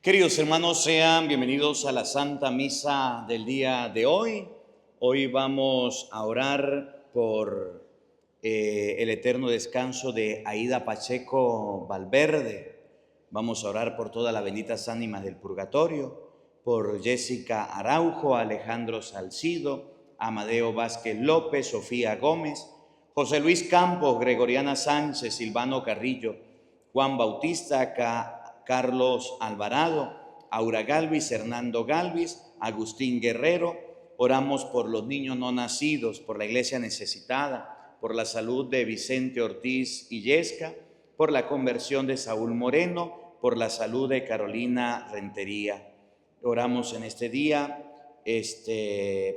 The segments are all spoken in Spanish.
Queridos hermanos, sean bienvenidos a la Santa Misa del día de hoy. Hoy vamos a orar por el eterno descanso de Aida Pacheco Valverde. Vamos a orar por todas las benditas ánimas del purgatorio, por Jessica Araujo, Alejandro Salcido, Amadeo Vázquez López, Sofía Gómez, José Luis Campos, Gregoriana Sánchez, Silvano Carrillo, Juan Bautista Carlos Alvarado, Aura Galvis, Hernando Galvis, Agustín Guerrero. Oramos por los niños no nacidos, por la iglesia necesitada, por la salud de Vicente Ortiz Illesca, por la conversión de Saúl Moreno, por la salud de Carolina Rentería. Oramos en este día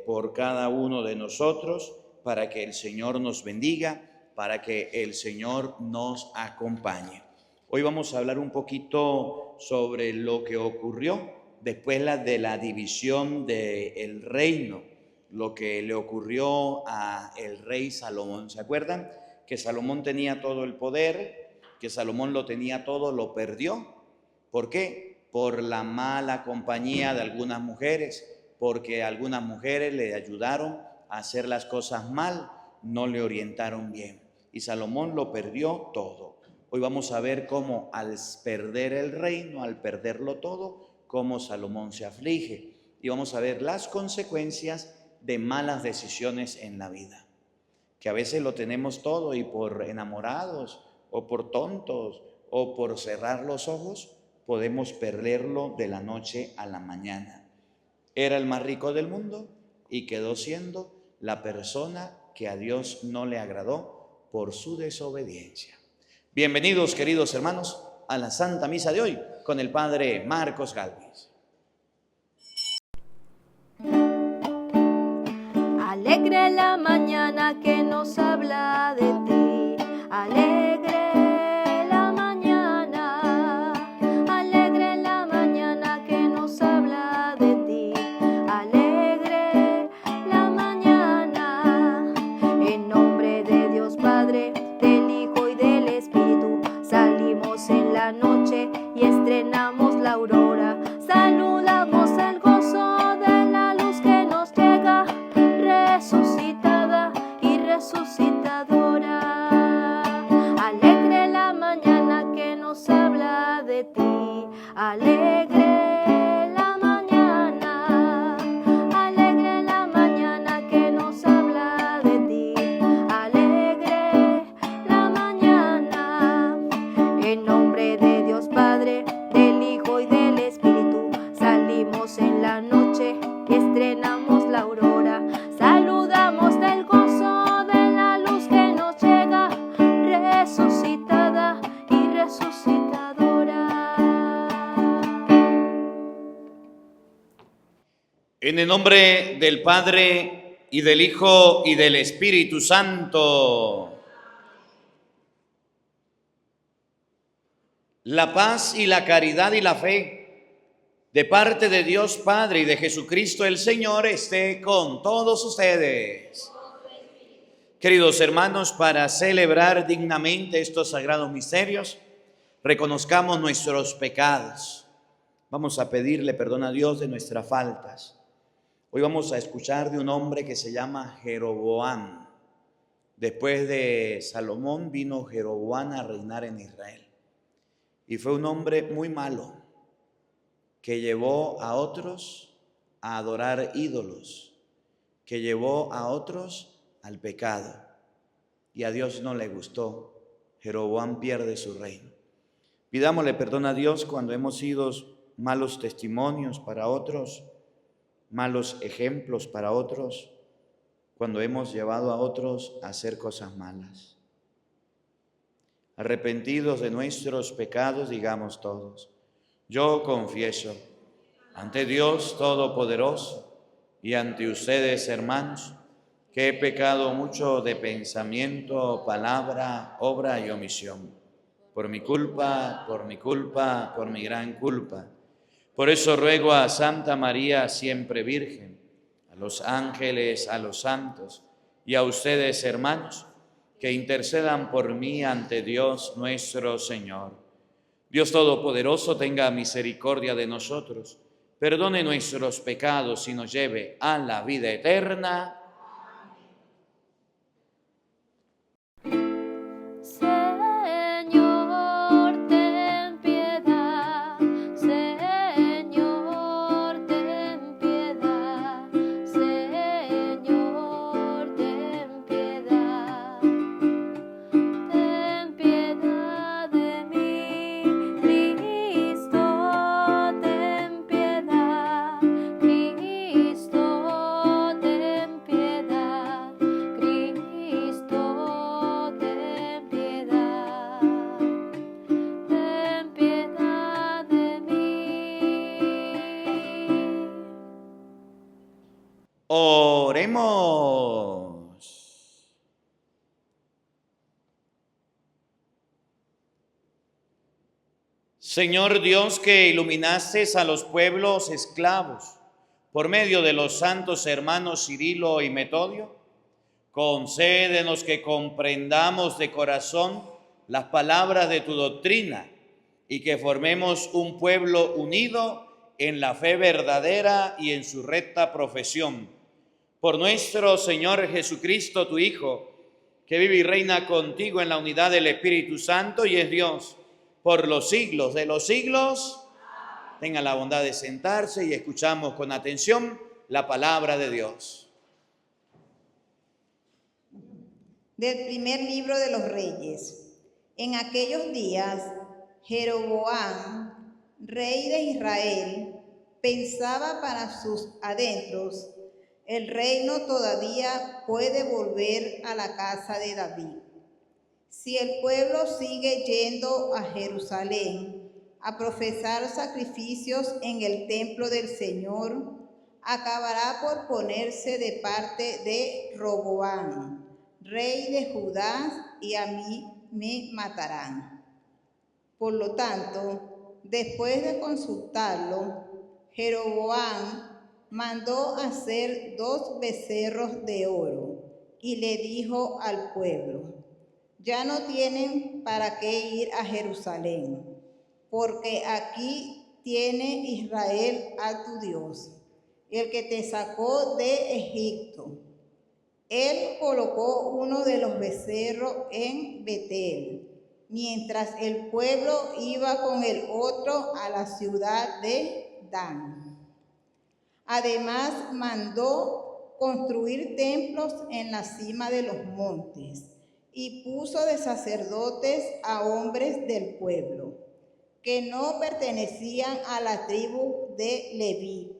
por cada uno de nosotros, para que el Señor nos bendiga, para que el Señor nos acompañe. Hoy vamos a hablar un poquito sobre lo que ocurrió después de la división del reino, lo que le ocurrió al rey Salomón. ¿Se acuerdan? Que Salomón tenía todo el poder, que Salomón lo tenía todo, lo perdió. ¿Por qué? Por la mala compañía de algunas mujeres, porque algunas mujeres le ayudaron a hacer las cosas mal, no le orientaron bien. Y Salomón lo perdió todo. Hoy vamos a ver cómo al perder el reino, al perderlo todo, cómo Salomón se aflige. Y vamos a ver las consecuencias de malas decisiones en la vida. Que a veces lo tenemos todo y por enamorados o por tontos o por cerrar los ojos, podemos perderlo de la noche a la mañana. Era el más rico del mundo y quedó siendo la persona que a Dios no le agradó por su desobediencia. Bienvenidos, queridos hermanos, a la Santa Misa de hoy con el Padre Marcos Galvis. Alegre la mañana que nos habla de ti, alegre la mañana que nos habla de ti, alegre la mañana, en nombre de Dios Padre, del Hijo y del Espíritu, salimos en la noche y estrenamos la aurora, saludamos el gozo de la luz que nos llega, resucitada y resucitadora. Alegre la mañana que nos habla de ti, alegre la mañana que nos habla de ti, alegre la mañana, en nombre de Dios Padre, del Hijo y del Espíritu, salimos en la noche y estrenamos la aurora, saludamos del gozo de la luz que nos llega, resucitada y resucitadora. En el nombre del Padre y del Hijo y del Espíritu Santo. La paz y la caridad y la fe de parte de Dios Padre y de Jesucristo el Señor esté con todos ustedes. Queridos hermanos, para celebrar dignamente estos sagrados misterios, reconozcamos nuestros pecados. Vamos a pedirle perdón a Dios de nuestras faltas. Hoy vamos a escuchar de un hombre que se llama Jeroboam. Después de Salomón vino Jeroboam a reinar en Israel. Y fue un hombre muy malo, que llevó a otros a adorar ídolos, que llevó a otros al pecado. Y a Dios no le gustó. Jeroboam pierde su reino. Pidámosle perdón a Dios cuando hemos sido malos testimonios para otros, malos ejemplos para otros, cuando hemos llevado a otros a hacer cosas malas. Arrepentidos de nuestros pecados, digamos todos: yo confieso ante Dios Todopoderoso y ante ustedes, hermanos, que he pecado mucho de pensamiento, palabra, obra y omisión, por mi culpa, por mi gran culpa. Por eso ruego a Santa María, siempre Virgen, a los ángeles, a los santos y a ustedes, hermanos, que intercedan por mí ante Dios nuestro Señor. Dios Todopoderoso tenga misericordia de nosotros, perdone nuestros pecados y nos lleve a la vida eterna. Señor, ten piedad. Señor, ten piedad. Señor, ten piedad. Ten piedad de mí, Cristo, ten piedad. Cristo, ten piedad. Cristo, ten piedad. Ten piedad de mí. Oremos. Señor Dios, que iluminaste a los pueblos esclavos por medio de los santos hermanos Cirilo y Metodio, concédenos que comprendamos de corazón las palabras de tu doctrina y que formemos un pueblo unido en la fe verdadera y en su recta profesión. Por nuestro Señor Jesucristo, tu Hijo, que vive y reina contigo en la unidad del Espíritu Santo y es Dios por los siglos de los siglos. Tengan la bondad de sentarse y escuchamos con atención la palabra de Dios. Del primer libro de los Reyes. En aquellos días, Jeroboam, rey de Israel, pensaba para sus adentros: el reino todavía puede volver a la casa de David. Si el pueblo sigue yendo a Jerusalén a profesar sacrificios en el templo del Señor, acabará por ponerse de parte de Roboam, rey de Judá, y a mí me matarán. Por lo tanto, después de consultarlo, Jeroboam mandó hacer 2 becerros de oro y le dijo al pueblo: ya no tienen para qué ir a Jerusalén, porque aquí tiene Israel a tu Dios, el que te sacó de Egipto. Él colocó uno de los becerros en Betel, mientras el pueblo iba con el otro a la ciudad de Dan. Además, mandó construir templos en la cima de los montes y puso de sacerdotes a hombres del pueblo, que no pertenecían a la tribu de Leví.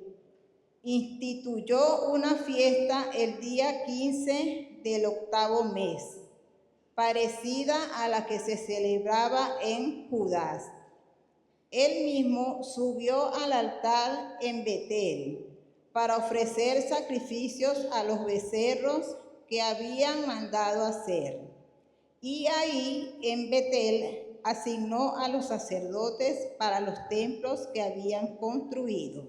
Instituyó una fiesta el día 15 del 8º mes, parecida a la que se celebraba en Judá. Él mismo subió al altar en Betel para ofrecer sacrificios a los becerros que habían mandado hacer. Y ahí en Betel asignó a los sacerdotes para los templos que habían construido.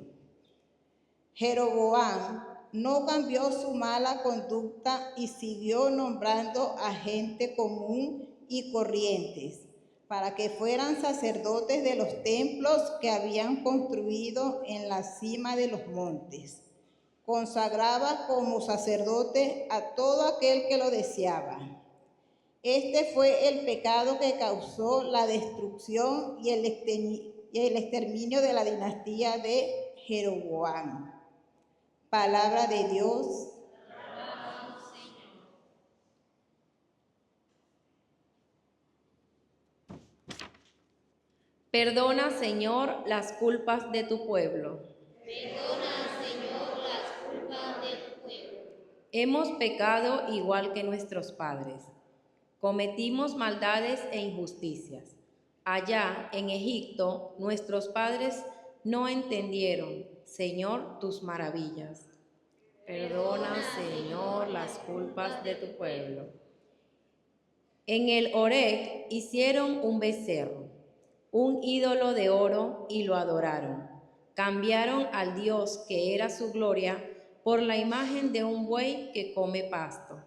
Jeroboam no cambió su mala conducta y siguió nombrando a gente común y corrientes para que fueran sacerdotes de los templos que habían construido en la cima de los montes. Consagraba como sacerdote a todo aquel que lo deseaba. Este fue el pecado que causó la destrucción y el exterminio de la dinastía de Jeroboam. Palabra de Dios. Perdona, Señor, las culpas de tu pueblo. Perdona, Señor, las culpas de tu pueblo. Hemos pecado igual que nuestros padres. Cometimos maldades e injusticias. Allá, en Egipto, nuestros padres no entendieron, Señor, tus maravillas. Perdona, Señor, las culpas de tu pueblo. En el Horeb hicieron un becerro, un ídolo de oro, y lo adoraron. Cambiaron al Dios que era su gloria por la imagen de un buey que come pasto.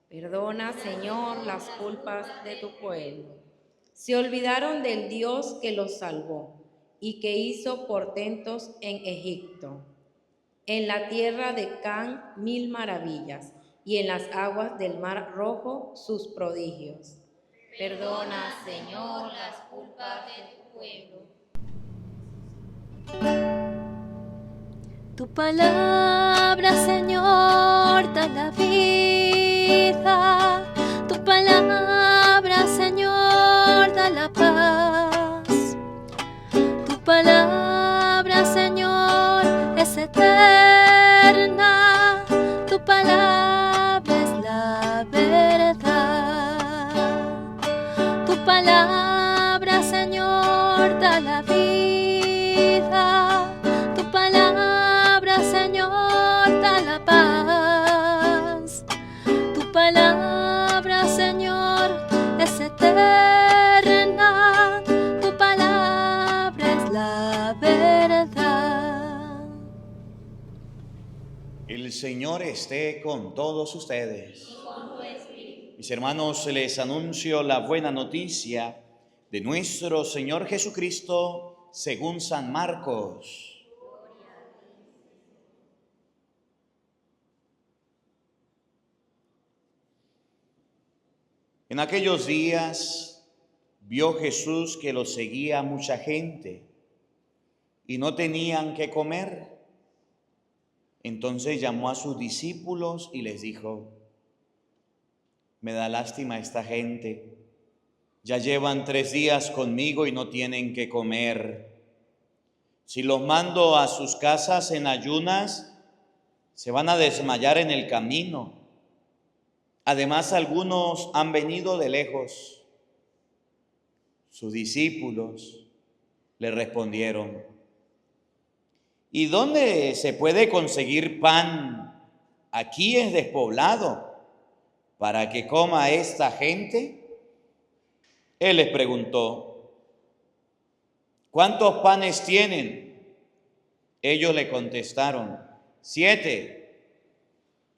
Perdona, Señor, las culpas de tu pueblo. Se olvidaron del Dios que los salvó y que hizo portentos en Egipto, en la tierra de Can 1000 maravillas, y en las aguas del mar Rojo sus prodigios. Perdona, Señor, las culpas de tu pueblo. Tu palabra, Señor, da la vida. Tu palabra, Señor, da la paz. Tu palabra, Señor, es eterna. Tu palabra es la verdad. Tu palabra, Señor, da la vida. Tu palabra, Señor, da la paz. Tu palabra, Señor, es eterna. Tu palabra es la verdad. El Señor esté con todos ustedes. Mis hermanos, les anuncio la buena noticia de nuestro Señor Jesucristo según San Marcos. En aquellos días vio Jesús que lo seguía mucha gente y no tenían qué comer. Entonces llamó a sus discípulos y les dijo: me da lástima esta gente, ya llevan 3 días conmigo y no tienen qué comer. Si los mando a sus casas en ayunas, se van a desmayar en el camino. Además, algunos han venido de lejos. Sus discípulos le respondieron: ¿y dónde se puede conseguir pan? Aquí es despoblado, para que coma esta gente. Él les preguntó: ¿cuántos panes tienen? Ellos le contestaron: 7.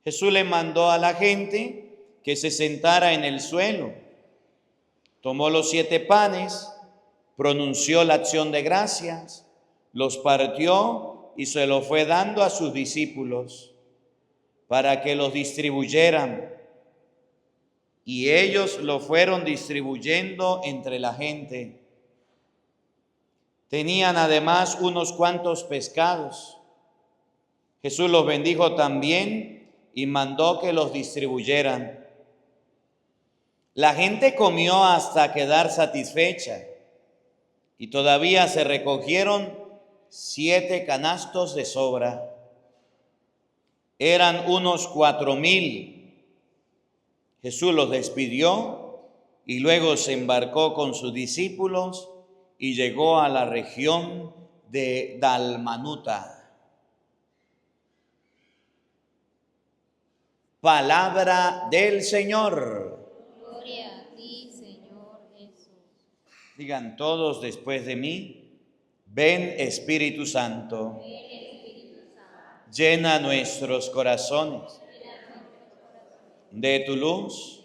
Jesús le mandó a la gente que se sentara en el suelo. Tomó los 7 panes, pronunció la acción de gracias, los partió y se los fue dando a sus discípulos para que los distribuyeran. Y ellos lo fueron distribuyendo entre la gente. Tenían además unos cuantos pescados. Jesús los bendijo también y mandó que los distribuyeran. La gente comió hasta quedar satisfecha y todavía se recogieron 7 canastos de sobra. Eran unos 4000. Jesús los despidió y luego se embarcó con sus discípulos y llegó a la región de Dalmanuta. Palabra del Señor. Gloria a ti, Señor Jesús. Digan todos después de mí: ven Espíritu Santo, llena nuestros corazones de tu luz,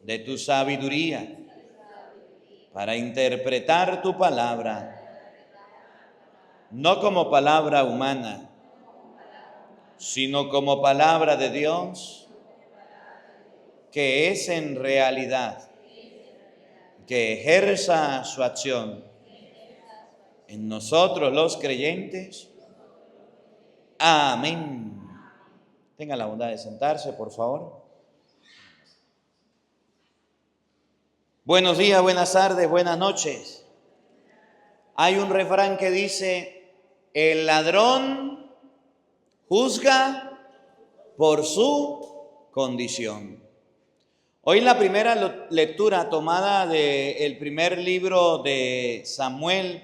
de tu sabiduría, para interpretar tu palabra, no como palabra humana, sino como palabra de Dios, que es en realidad, que ejerza su acción en nosotros los creyentes. Amén. Tengan la bondad de sentarse, por favor. Buenos días, buenas tardes, buenas noches. Hay un refrán que dice: el ladrón juzga por su condición. Hoy la primera lectura tomada del primer libro de Samuel,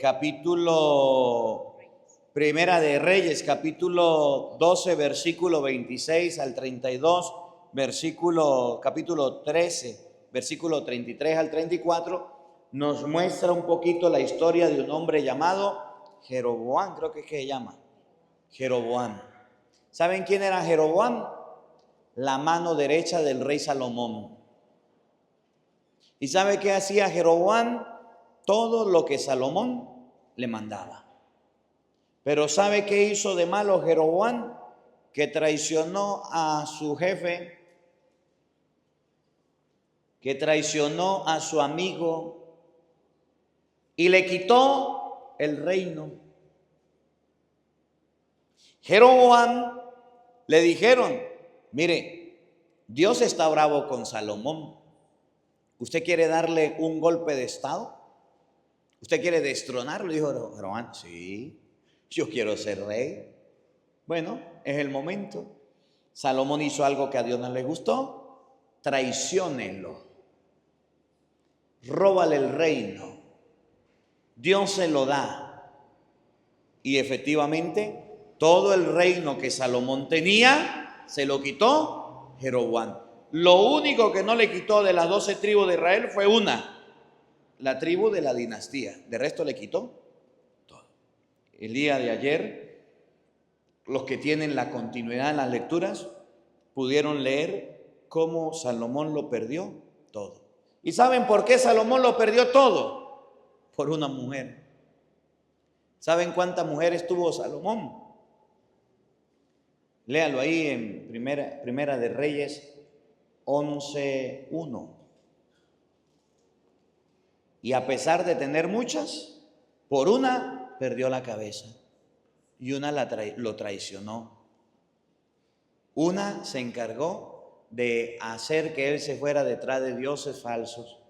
capítulo Primera de Reyes, capítulo 12, versículo 26 al 32, capítulo 13, versículo 33 al 34, nos muestra un poquito la historia de un hombre llamado Jeroboam, creo que es que se llama Jeroboam. ¿Saben quién era Jeroboam? La mano derecha del rey Salomón. ¿Y sabe qué hacía Jeroboam? Todo lo que Salomón le mandaba. Pero ¿sabe qué hizo de malo Jeroboam? Que traicionó a su jefe, que traicionó a su amigo y le quitó el reino. Jeroboam le dijeron, mire, Dios está bravo con Salomón. ¿Usted quiere darle un golpe de estado? ¿Usted quiere destronarlo? Dijo Jeroboam, sí, yo quiero ser rey. Bueno, es el momento. Salomón hizo algo que a Dios no le gustó. Traiciónenlo. Róbale el reino. Dios se lo da. Y efectivamente, todo el reino que Salomón tenía, se lo quitó Jeroboam. Lo único que no le quitó de las 12 tribus de Israel fue una, la tribu de la dinastía. De resto le quitó todo. El día de ayer, los que tienen la continuidad en las lecturas, pudieron leer cómo Salomón lo perdió todo. ¿Y saben por qué Salomón lo perdió todo? Por una mujer. ¿Saben cuántas mujeres tuvo Salomón? Léalo ahí en Primera de Reyes 11:1. Y a pesar de tener muchas, por una perdió la cabeza y una lo traicionó. Una se encargó de hacer que él se fuera detrás de dioses falsos.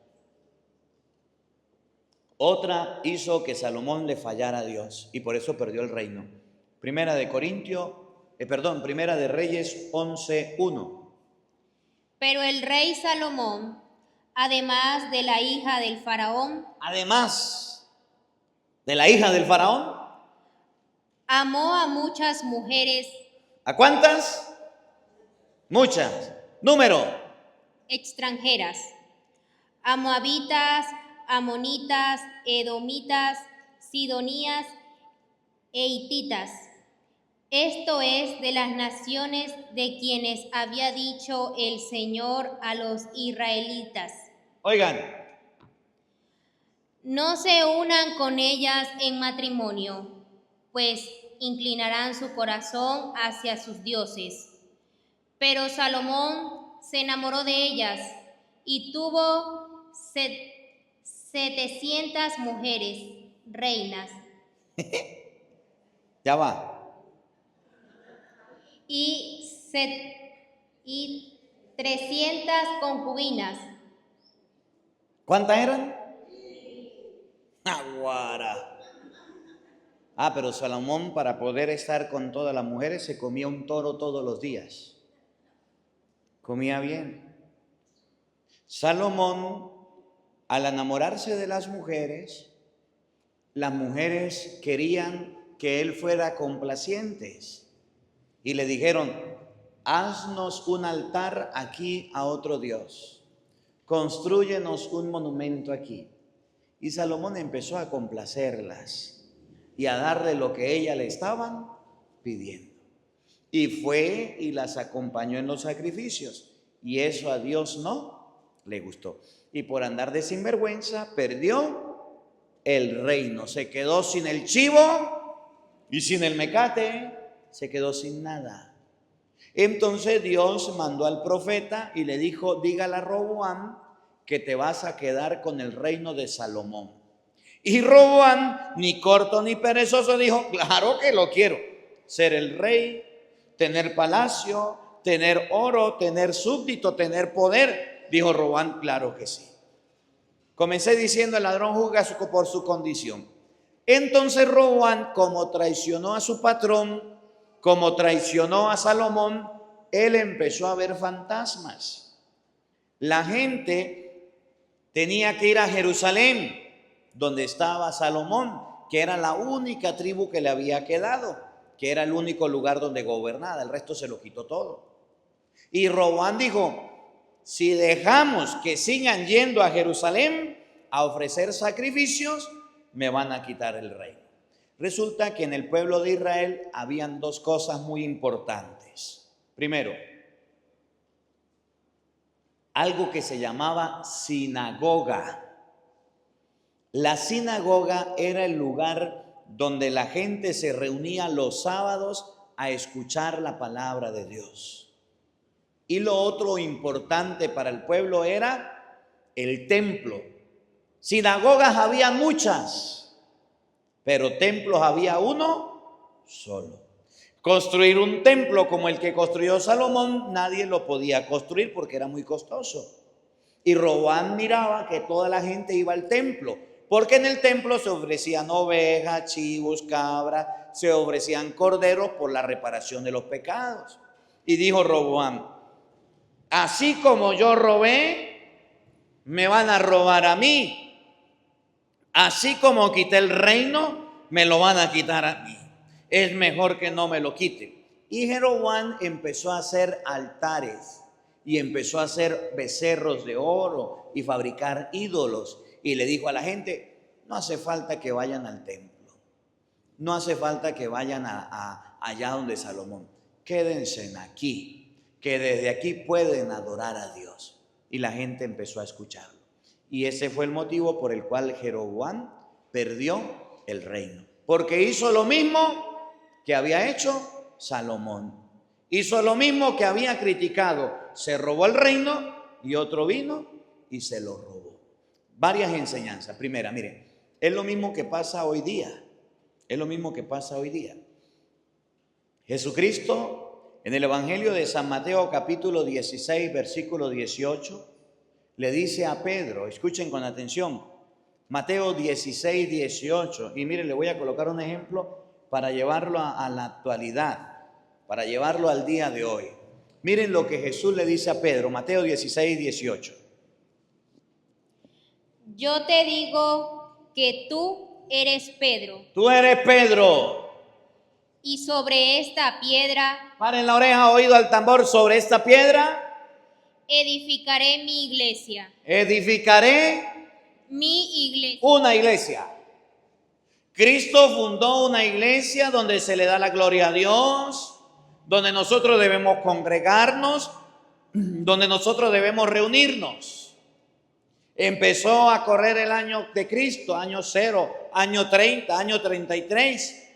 Otra hizo que Salomón le fallara a Dios y por eso perdió el reino. Primera de Reyes 11:1. Pero el rey Salomón, además de la hija del faraón, amó a muchas mujeres. ¿A cuántas? Muchas. Número. Extranjeras, a moabitas, amonitas, edomitas, sidonías e hititas. Esto es de las naciones de quienes había dicho el Señor a los israelitas. Oigan, no se unan con ellas en matrimonio, pues inclinarán su corazón hacia sus dioses. Pero Salomón se enamoró de ellas y tuvo 700 mujeres, reinas. Ya va. Y 300 concubinas. ¿Cuántas eran? Aguara. Pero Salomón, para poder estar con todas las mujeres, se comía un toro todos los días. Comía bien. Salomón, al enamorarse de las mujeres querían que él fuera complacientes. Y le dijeron, haznos un altar aquí a otro Dios. Constrúyenos un monumento aquí. Y Salomón empezó a complacerlas y a darle lo que ellas le estaban pidiendo. Y fue y las acompañó en los sacrificios. Y eso a Dios no le gustó. Y por andar de sinvergüenza perdió el reino. Se quedó sin el chivo y sin el mecate. Se quedó sin nada. Entonces Dios mandó al profeta y le dijo, dígale a Roboam que te vas a quedar con el reino de Salomón. Y Roboam, ni corto ni perezoso, dijo, claro que lo quiero. Ser el rey, tener palacio, tener oro, tener súbdito, tener poder. Dijo Roboam, claro que sí. Comencé diciendo, el ladrón juzga por su condición. Entonces Roboam, como traicionó a su patrón, como traicionó a Salomón, él empezó a ver fantasmas. La gente tenía que ir a Jerusalén, donde estaba Salomón, que era la única tribu que le había quedado, que era el único lugar donde gobernaba, el resto se lo quitó todo. Y Roboam dijo, si dejamos que sigan yendo a Jerusalén a ofrecer sacrificios, me van a quitar el reino. Resulta que en el pueblo de Israel habían dos cosas muy importantes. Primero, algo que se llamaba sinagoga. La sinagoga era el lugar donde la gente se reunía los sábados a escuchar la palabra de Dios. Y lo otro importante para el pueblo era el templo. Sinagogas había muchas, pero templos había uno solo. Construir un templo como el que construyó Salomón, nadie lo podía construir porque era muy costoso. Y Roboam miraba que toda la gente iba al templo, porque en el templo se ofrecían ovejas, chivos, cabras, se ofrecían corderos por la reparación de los pecados. Y dijo Roboam: así como yo robé, me van a robar a mí. Así como quité el reino, me lo van a quitar a mí. Es mejor que no me lo quiten. Y Jeroboam empezó a hacer altares y empezó a hacer becerros de oro y fabricar ídolos. Y le dijo a la gente: no hace falta que vayan al templo, no hace falta que vayan allá donde Salomón, quédense aquí, que desde aquí pueden adorar a Dios. Y la gente empezó a escucharlo. Y ese fue el motivo por el cual Jeroboam perdió el reino, porque hizo lo mismo que había hecho Salomón. Hizo lo mismo que había criticado. Se robó el reino y otro vino y se lo robó. Varias enseñanzas. Primera, miren, es lo mismo que pasa hoy día. Es lo mismo que pasa hoy día. Jesucristo, en el Evangelio de San Mateo, capítulo 16, versículo 18, le dice a Pedro, escuchen con atención, Mateo 16, 18, y miren, le voy a colocar un ejemplo para llevarlo a la actualidad, para llevarlo al día de hoy. Miren lo que Jesús le dice a Pedro, Mateo 16, 18. Yo te digo que tú eres Pedro, Tú eres Pedro. y sobre esta piedra Paren la oreja, oído al tambor. Sobre esta piedra edificaré mi iglesia. edificaré Mi iglesia. una iglesia. Cristo fundó una iglesia donde se le da la gloria a Dios, donde nosotros debemos congregarnos, donde nosotros debemos reunirnos. Empezó a correr el año de Cristo, año 0, año 30, año 33.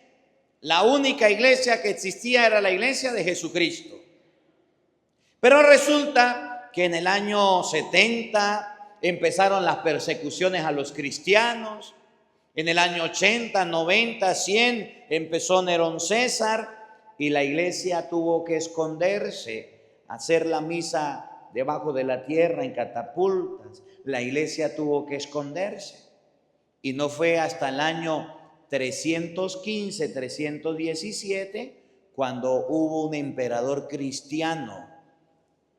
La única iglesia que existía era la iglesia de Jesucristo. Pero resulta que en el año 70 empezaron las persecuciones a los cristianos. En el año 80, 90, 100 empezó Nerón César y la iglesia tuvo que esconderse, hacer la misa debajo de la tierra en catapultas. La iglesia tuvo que esconderse. Y no fue hasta el año 315, 317 cuando hubo un emperador cristiano.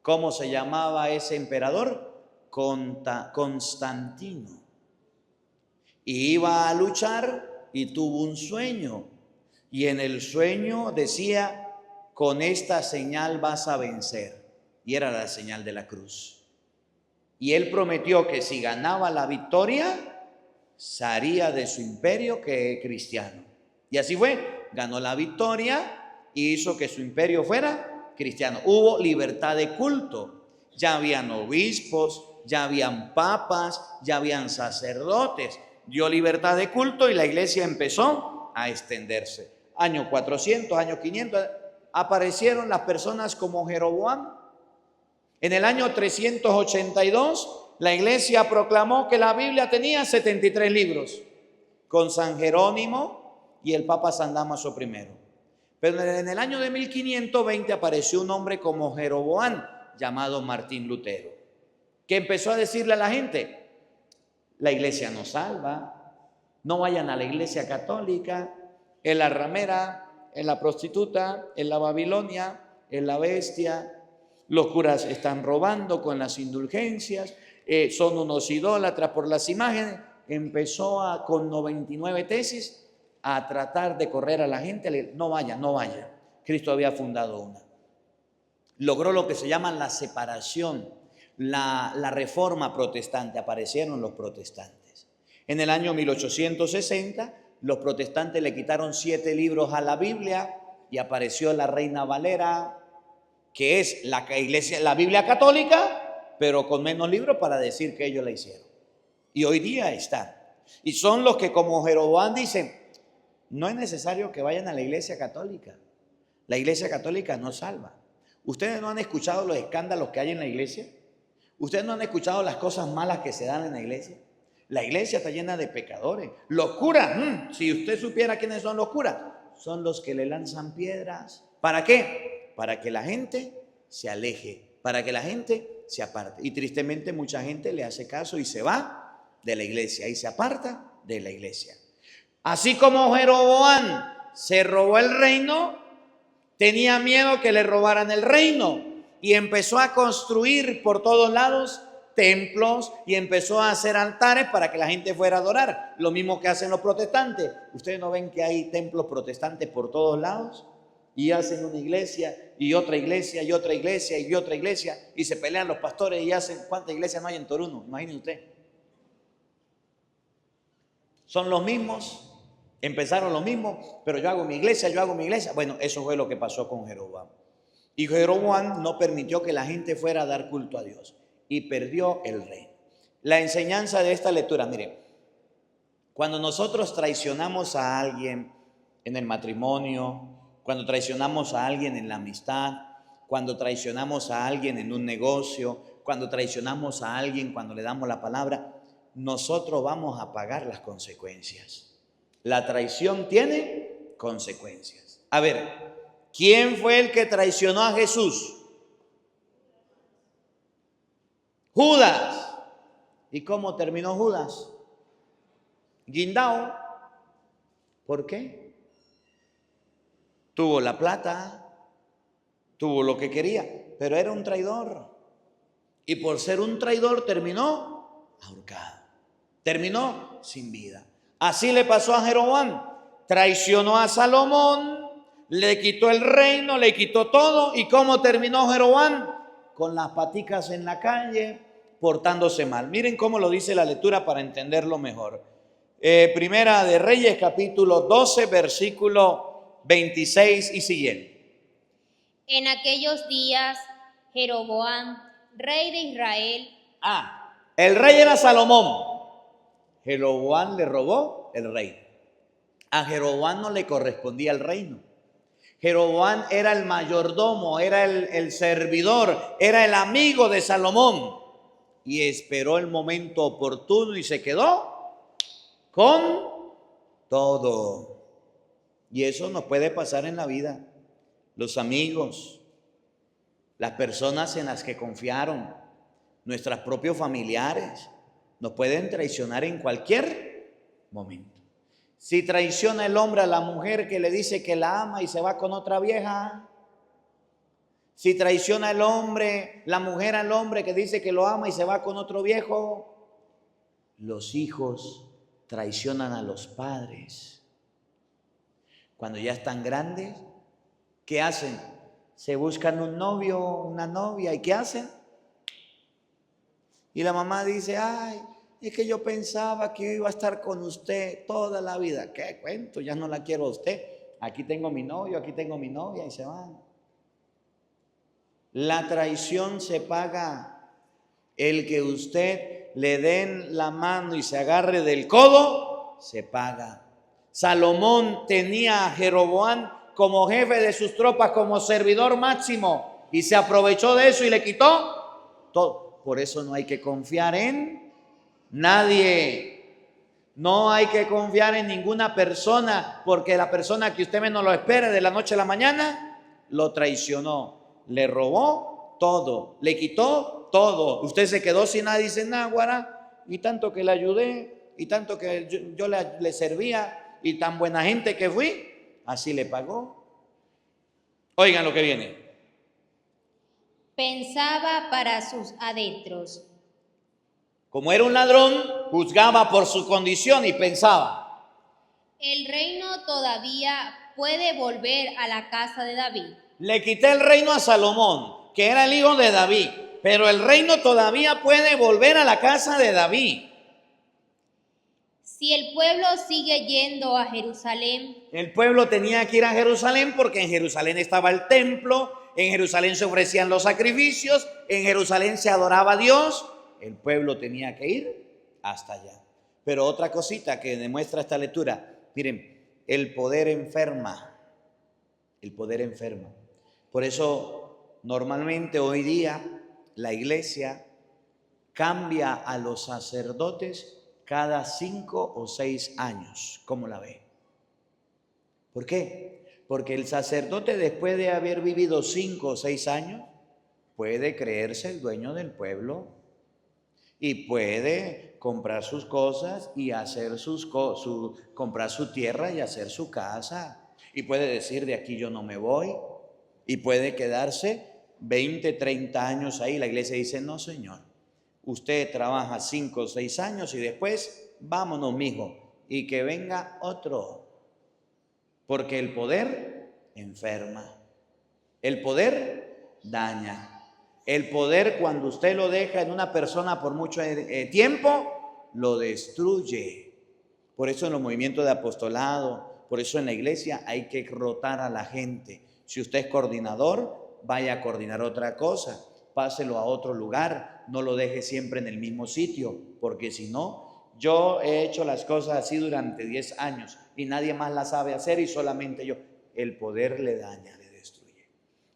¿Cómo se llamaba ese emperador? Constantino. Y iba a luchar y tuvo un sueño. Y en el sueño decía: con esta señal vas a vencer. Y era la señal de la cruz. Y él prometió que si ganaba la victoria, se haría de su imperio que cristiano. Y así fue. Ganó la victoria y hizo que su imperio fuera cristiano. Hubo libertad de culto. Ya habían obispos, ya habían papas, ya habían sacerdotes. Dio libertad de culto y la iglesia empezó a extenderse. Año 400, año 500, aparecieron las personas como Jeroboam. En el año 382, la iglesia proclamó que la Biblia tenía 73 libros, con San Jerónimo y el Papa San Dámaso I. Pero en el año de 1520 apareció un hombre como Jeroboam, llamado Martín Lutero, que empezó a decirle a la gente: la iglesia no salva, no vayan a la iglesia católica, es la ramera, es la prostituta, es la Babilonia, es la bestia, los curas están robando con las indulgencias, son unos idólatras por las imágenes. Empezó con 99 tesis a tratar de correr a la gente, no vaya. Cristo había fundado una. Logró lo que se llama la separación, la reforma protestante. Aparecieron los protestantes. En el año 1860, los protestantes le quitaron 7 libros a la Biblia y apareció la Reina Valera, que es la Biblia católica, pero con menos libros para decir que ellos la hicieron. Y hoy día están. Y son los que, como Jeroboam, dicen, no es necesario que vayan a la iglesia católica. La iglesia católica no salva. ¿Ustedes no han escuchado los escándalos que hay en la iglesia? ¿Ustedes no han escuchado las cosas malas que se dan en la iglesia? La iglesia está llena de pecadores. Los curas, si usted supiera quiénes son los curas, son los que le lanzan piedras. ¿Para qué? Para que la gente se aleje, para que la gente se aparte. Y tristemente mucha gente le hace caso y se va de la iglesia y se aparta de la iglesia. Así como Jeroboam se robó el reino, tenía miedo que le robaran el reino y empezó a construir por todos lados templos y empezó a hacer altares para que la gente fuera a adorar. Lo mismo que hacen los protestantes. ¿Ustedes no ven que hay templos protestantes por todos lados? Y hacen una iglesia y otra iglesia y otra iglesia y otra iglesia y se pelean los pastores y hacen. ¿Cuántas iglesias no hay en Toruno? Imagínense usted. Son los mismos, empezaron los mismos, pero yo hago mi iglesia, yo hago mi iglesia. Bueno, eso fue lo que pasó con Jeroboam. Y Jeroboam no permitió que la gente fuera a dar culto a Dios y perdió el reino. La enseñanza de esta lectura, mire, cuando nosotros traicionamos a alguien en el matrimonio, cuando traicionamos a alguien en la amistad, cuando traicionamos a alguien en un negocio, cuando traicionamos a alguien cuando le damos la palabra, nosotros vamos a pagar las consecuencias. La traición tiene consecuencias. A ver, ¿quién fue el que traicionó a Jesús? Judas. ¿Y cómo terminó Judas? Guindao. ¿Por qué? Tuvo la plata, tuvo lo que quería, pero era un traidor. Y por ser un traidor terminó ahorcado. Terminó sin vida. Así le pasó a Jeroboam. Traicionó a Salomón, le quitó el reino, le quitó todo. ¿Y cómo terminó Jeroboam? Con las paticas en la calle, portándose mal. Miren cómo lo dice la lectura para entenderlo mejor. Primera de Reyes, capítulo 12, versículo 26 y siguiente. En aquellos días, Jeroboam, rey de Israel. El rey era Salomón. Jeroboam le robó el reino. A Jeroboam no le correspondía el reino. Jeroboam era el mayordomo, era el servidor, era el amigo de Salomón. Y esperó el momento oportuno y se quedó con todo. Y eso nos puede pasar en la vida. Los amigos, las personas en las que confiaron, nuestros propios familiares, nos pueden traicionar en cualquier momento. Si traiciona el hombre a la mujer que le dice que la ama y se va con otra vieja. Si traiciona el hombre, la mujer al hombre que dice que lo ama y se va con otro viejo. Los hijos traicionan a los padres. Cuando ya están grandes, ¿qué hacen? Se buscan un novio, una novia, ¿y qué hacen? Y la mamá dice, ay, es que yo pensaba que yo iba a estar con usted toda la vida. ¿Qué cuento? Ya no la quiero a usted. Aquí tengo mi novio, aquí tengo mi novia y se van. La traición se paga. El que usted le den la mano y se agarre del codo, se paga. Salomón tenía a Jeroboam como jefe de sus tropas, como servidor máximo, y se aprovechó de eso y le quitó todo. Por eso no hay que confiar en nadie. No hay que confiar en ninguna persona, porque la persona que usted menos lo espere de la noche a la mañana, lo traicionó, le robó todo, le quitó todo. Usted se quedó sin nada y dice, náguara, y tanto que le ayudé, y tanto que yo le servía, y tan buena gente que fui, así le pagó. Oigan lo que viene. Pensaba para sus adentros. Como era un ladrón, juzgaba por su condición y pensaba. El reino todavía puede volver a la casa de David. Le quité el reino a Salomón, que era el hijo de David, pero el reino todavía puede volver a la casa de David. Si el pueblo sigue yendo a Jerusalén. El pueblo tenía que ir a Jerusalén porque en Jerusalén estaba el templo, en Jerusalén se ofrecían los sacrificios, en Jerusalén se adoraba a Dios, el pueblo tenía que ir hasta allá. Pero otra cosita que demuestra esta lectura, miren, el poder enferma, el poder enferma. Por eso normalmente hoy día la iglesia cambia a los sacerdotes cada 5 o 6 años. ¿Cómo la ve? ¿Por qué? Porque el sacerdote, después de haber vivido 5 o 6 años, puede creerse el dueño del pueblo y puede comprar sus cosas y hacer comprar su tierra y hacer su casa. Y puede decir, de aquí yo no me voy. Y puede quedarse 20, 30 años ahí. La iglesia dice, no, señor, usted trabaja 5 o 6 años y después vámonos, mijo, y que venga otro. Porque el poder enferma, el poder daña. El poder, cuando usted lo deja en una persona por mucho tiempo, lo destruye. Por eso en los movimientos de apostolado, por eso en la iglesia hay que rotar a la gente. Si usted es coordinador, vaya a coordinar otra cosa, páselo a otro lugar, no lo deje siempre en el mismo sitio, porque si no, yo he hecho las cosas así durante 10 años y nadie más las sabe hacer y solamente yo. El poder le daña, le destruye.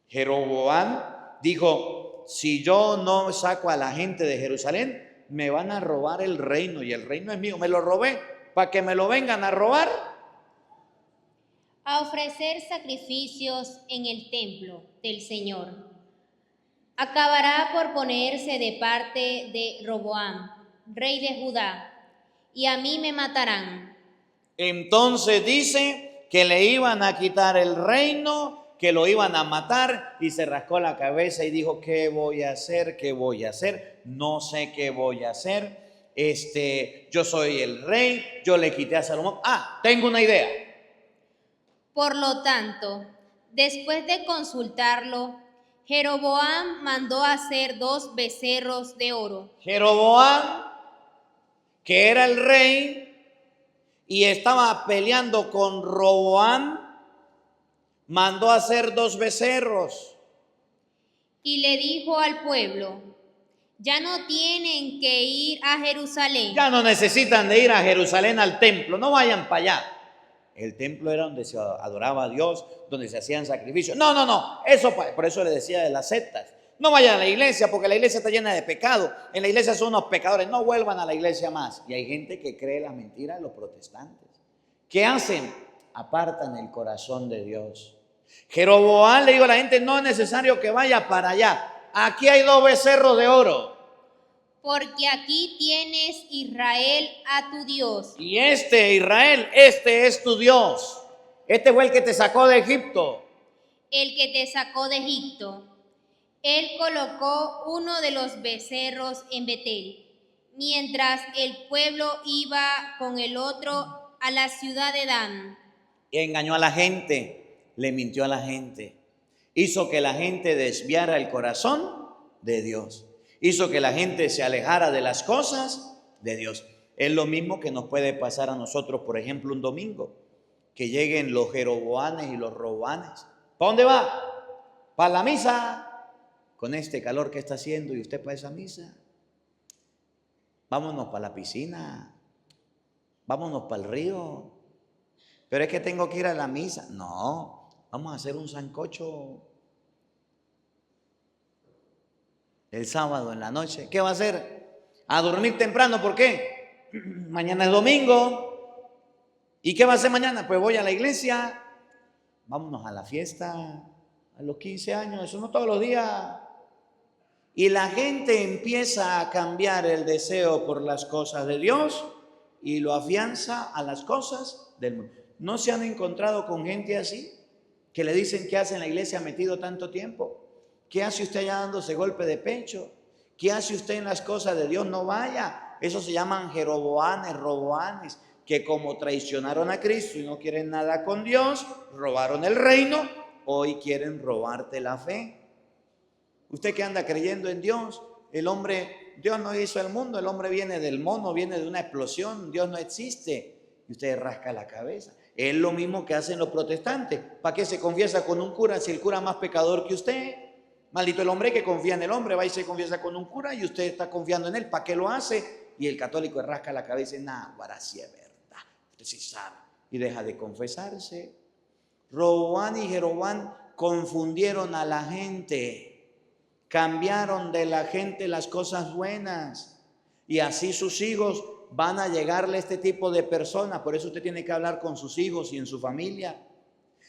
Jeroboam dijo, si yo no saco a la gente de Jerusalén, me van a robar el reino y el reino es mío, me lo robé, para que me lo vengan a robar. A ofrecer sacrificios en el templo del Señor. Acabará por ponerse de parte de Roboam, rey de Judá, y a mí me matarán. Entonces dice que le iban a quitar el reino, que lo iban a matar, y se rascó la cabeza y dijo, ¿qué voy a hacer? ¿Qué voy a hacer? No sé qué voy a hacer. Yo soy el rey, yo le quité a Salomón. Tengo una idea. Por lo tanto, después de consultarlo, Jeroboam mandó hacer 2 becerros de oro. Jeroboam, que era el rey y estaba peleando con Roboam, mandó a hacer 2 becerros. Y le dijo al pueblo, ya no tienen que ir a Jerusalén. Ya no necesitan de ir a Jerusalén al templo, no vayan para allá. El templo era donde se adoraba a Dios, donde se hacían sacrificios. No, eso, por eso le decía de las sectas. No vayan a la iglesia porque la iglesia está llena de pecado. En la iglesia son unos pecadores, no vuelvan a la iglesia más. Y hay gente que cree la mentira de los protestantes. ¿Qué hacen? Apartan el corazón de Dios. Jeroboam le dijo a la gente, no es necesario que vaya para allá. Aquí hay 2 becerros de oro. Porque aquí tienes Israel a tu Dios. Y Israel, este es tu Dios. Este fue el que te sacó de Egipto. El que te sacó de Egipto. Él colocó uno de los becerros en Betel, mientras el pueblo iba con el otro a la ciudad de Dan. Y engañó a la gente, le mintió a la gente. Hizo que la gente desviara el corazón de Dios. Hizo que la gente se alejara de las cosas de Dios. Es lo mismo que nos puede pasar a nosotros, por ejemplo, un domingo. Que lleguen los Jeroboanes y los Roboanes. ¿Para dónde va? ¿Para la misa? Con este calor que está haciendo, ¿y usted para esa misa? Vámonos para la piscina. Vámonos para el río. Pero es que tengo que ir a la misa. No, vamos a hacer un sancocho el sábado en la noche. ¿Qué va a hacer? A dormir temprano, ¿por qué? Mañana es domingo. ¿Y qué va a hacer mañana? Pues voy a la iglesia. Vámonos a la fiesta, a los 15 años, eso no todos los días. Y la gente empieza a cambiar el deseo por las cosas de Dios y lo afianza a las cosas del mundo. ¿No se han encontrado con gente así? Que le dicen, ¿qué hace en la iglesia metido tanto tiempo? ¿Qué hace usted allá dándose golpe de pecho? ¿Qué hace usted en las cosas de Dios? No vaya. Eso se llaman Jeroboanes, Roboanes, que como traicionaron a Cristo y no quieren nada con Dios, robaron el reino, hoy quieren robarte la fe. Usted que anda creyendo en Dios, Dios no hizo el mundo, el hombre viene del mono, viene de una explosión, Dios no existe. Y usted rasca la cabeza. Es lo mismo que hacen los protestantes. ¿Para qué se confiesa con un cura si el cura es más pecador que usted? Maldito el hombre que confía en el hombre, va y se confiesa con un cura y usted está confiando en él. ¿Para qué lo hace? Y el católico rasca la cabeza y dice, nah, ahora sí es verdad, usted sí sabe. Y deja de confesarse. Roboán y Jeroboam confundieron a la gente, cambiaron de la gente las cosas buenas. Y así sus hijos van a llegarle a este tipo de personas. Por eso usted tiene que hablar con sus hijos y en su familia.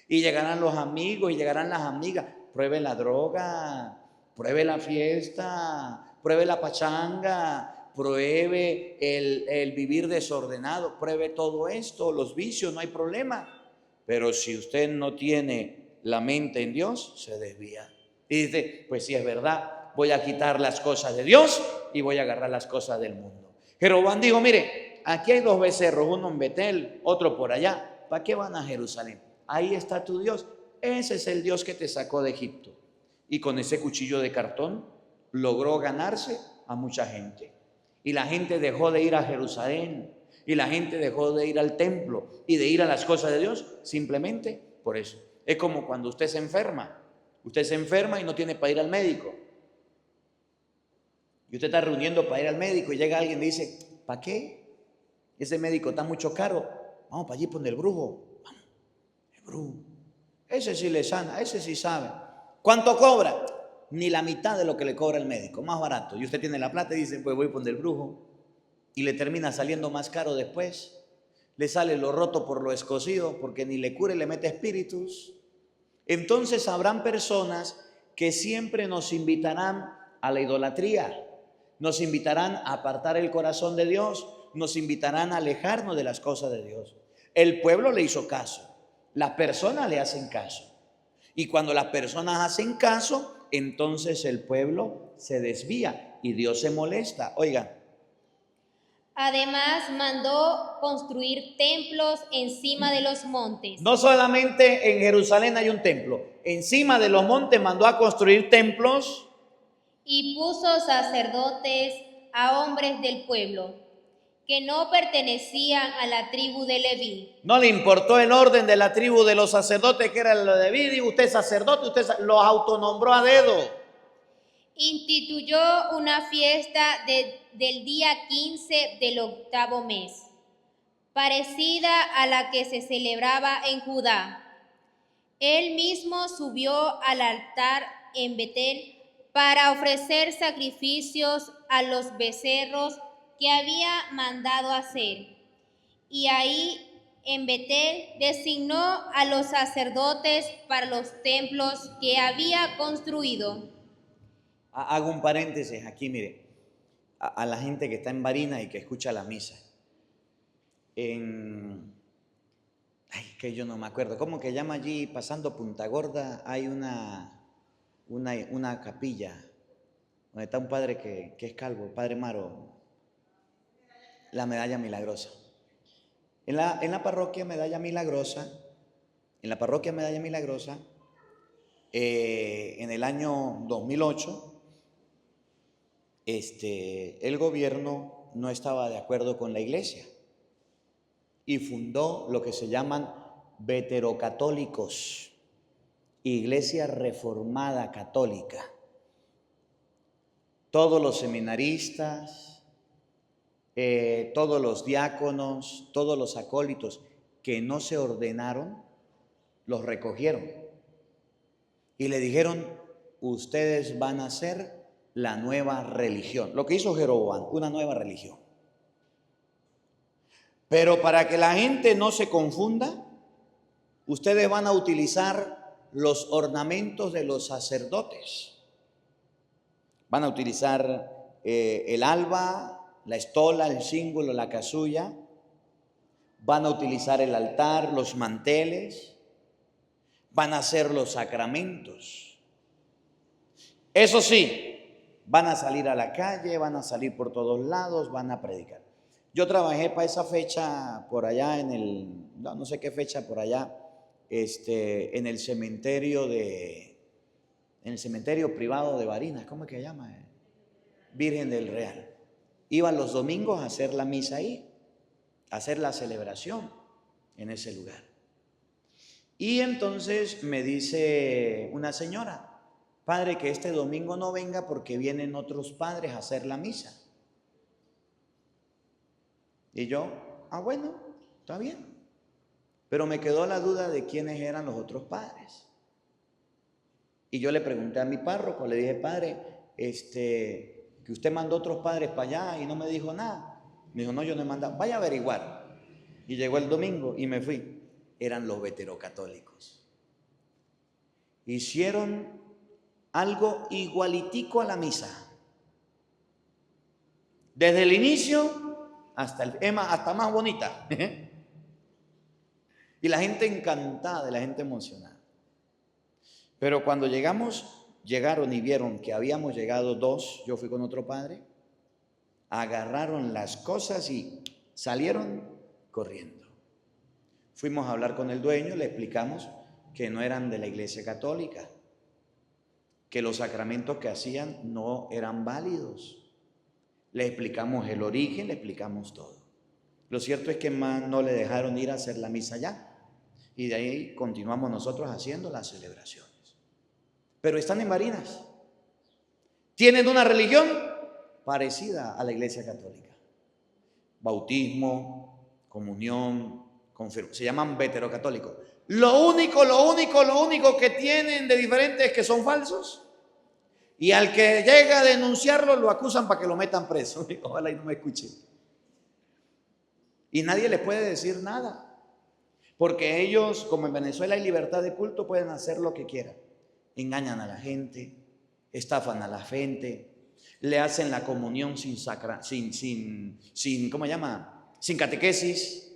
Y llegarán los amigos y llegarán las amigas. Pruebe la droga, pruebe la fiesta, pruebe la pachanga, pruebe el vivir desordenado, pruebe todo esto, los vicios, no hay problema. Pero si usted no tiene la mente en Dios, se desvía. Y dice, pues sí es verdad, voy a quitar las cosas de Dios y voy a agarrar las cosas del mundo. Jeroboam dijo, mire, aquí hay 2 becerros, uno en Betel, otro por allá. ¿Para qué van a Jerusalén? Ahí está tu Dios. Ese es el Dios que te sacó de Egipto. Y con ese cuchillo de cartón logró ganarse a mucha gente. Y la gente dejó de ir a Jerusalén. Y la gente dejó de ir al templo y de ir a las cosas de Dios simplemente por eso. Es como cuando usted se enferma. Usted se enferma y no tiene para ir al médico. Y usted está reuniendo para ir al médico y llega alguien y dice, ¿para qué? Ese médico está mucho caro. Vamos para allí por el brujo. Vamos, el brujo. Ese sí le sana, ese sí sabe. ¿Cuánto cobra? Ni la mitad de lo que le cobra el médico, más barato. Y usted tiene la plata y dice, pues voy por el brujo. Y le termina saliendo más caro después. Le sale lo roto por lo escocido, porque ni le cura y le mete espíritus. Entonces habrán personas que siempre nos invitarán a la idolatría, nos invitarán a apartar el corazón de Dios, nos invitarán a alejarnos de las cosas de Dios. El pueblo le hizo caso. Las personas le hacen caso. Y cuando las personas hacen caso, entonces el pueblo se desvía y Dios se molesta. Oigan. Además, mandó construir templos encima de los montes. No solamente en Jerusalén hay un templo. Encima de los montes mandó a construir templos. Y puso sacerdotes a hombres del pueblo, que no pertenecían a la tribu de Leví. No le importó el orden de la tribu de los sacerdotes, que era lo de Leví. Digo, usted es sacerdote, usted los autonombró a dedo. Instituyó una fiesta del día 15 del 8º mes, parecida a la que se celebraba en Judá. Él mismo subió al altar en Betel para ofrecer sacrificios a los becerros que había mandado hacer. Y ahí en Betel designó a los sacerdotes para los templos que había construido. Hago un paréntesis aquí, mire, a la gente que está en Barinas y que escucha la misa. Que yo no me acuerdo, ¿cómo que llama allí, pasando Punta Gorda? Hay una capilla donde está un padre que es calvo, el padre Maro, la Medalla Milagrosa. En la parroquia Medalla Milagrosa, en el año 2008, el gobierno no estaba de acuerdo con la iglesia y fundó lo que se llaman veterocatólicos, Iglesia Reformada Católica. Todos los seminaristas, todos los diáconos, todos los acólitos que no se ordenaron, los recogieron y le dijeron, ustedes van a ser la nueva religión. Lo que hizo Jeroboam, una nueva religión. Pero para que la gente no se confunda, ustedes van a utilizar los ornamentos de los sacerdotes. Van a utilizar el alba, la estola, el símbolo, la casulla. Van a utilizar el altar, los manteles. Van a hacer los sacramentos. Eso sí, van a salir a la calle, van a salir por todos lados, van a predicar. Yo trabajé para esa fecha por allá no sé qué fecha por allá, en el cementerio privado de Barinas, ¿cómo es que se llama? Virgen del Real. Iban los domingos a hacer la misa ahí, a hacer la celebración en ese lugar. Y entonces me dice una señora: padre, que este domingo no venga porque vienen otros padres a hacer la misa. Y yo, bueno, está bien. Pero me quedó la duda de quiénes eran los otros padres. Y yo le pregunté a mi párroco, le dije: padre, que usted mandó otros padres para allá y no me dijo nada. Me dijo: no, yo no he mandado, vaya a averiguar. Y llegó el domingo y me fui. Eran los veterocatólicos. Hicieron algo igualitico a la misa. Desde el inicio hasta más bonita. Y la gente encantada, la gente emocionada. Pero cuando llegaron y vieron que habíamos llegado 2, yo fui con otro padre, agarraron las cosas y salieron corriendo. Fuimos a hablar con el dueño, le explicamos que no eran de la Iglesia Católica, que los sacramentos que hacían no eran válidos. Le explicamos el origen, le explicamos todo. Lo cierto es que más no le dejaron ir a hacer la misa allá. Y de ahí continuamos nosotros haciendo las celebraciones. Pero están en Barinas. Tienen una religión parecida a la Iglesia Católica. Bautismo, comunión, se llaman veterocatólicos. Lo único que tienen de diferente es que son falsos. Y al que llega a denunciarlo lo acusan para que lo metan preso. Ojalá y no me escuchen. Y nadie les puede decir nada. Porque ellos, como en Venezuela hay libertad de culto, pueden hacer lo que quieran. Engañan a la gente, estafan a la gente, le hacen la comunión sin catequesis,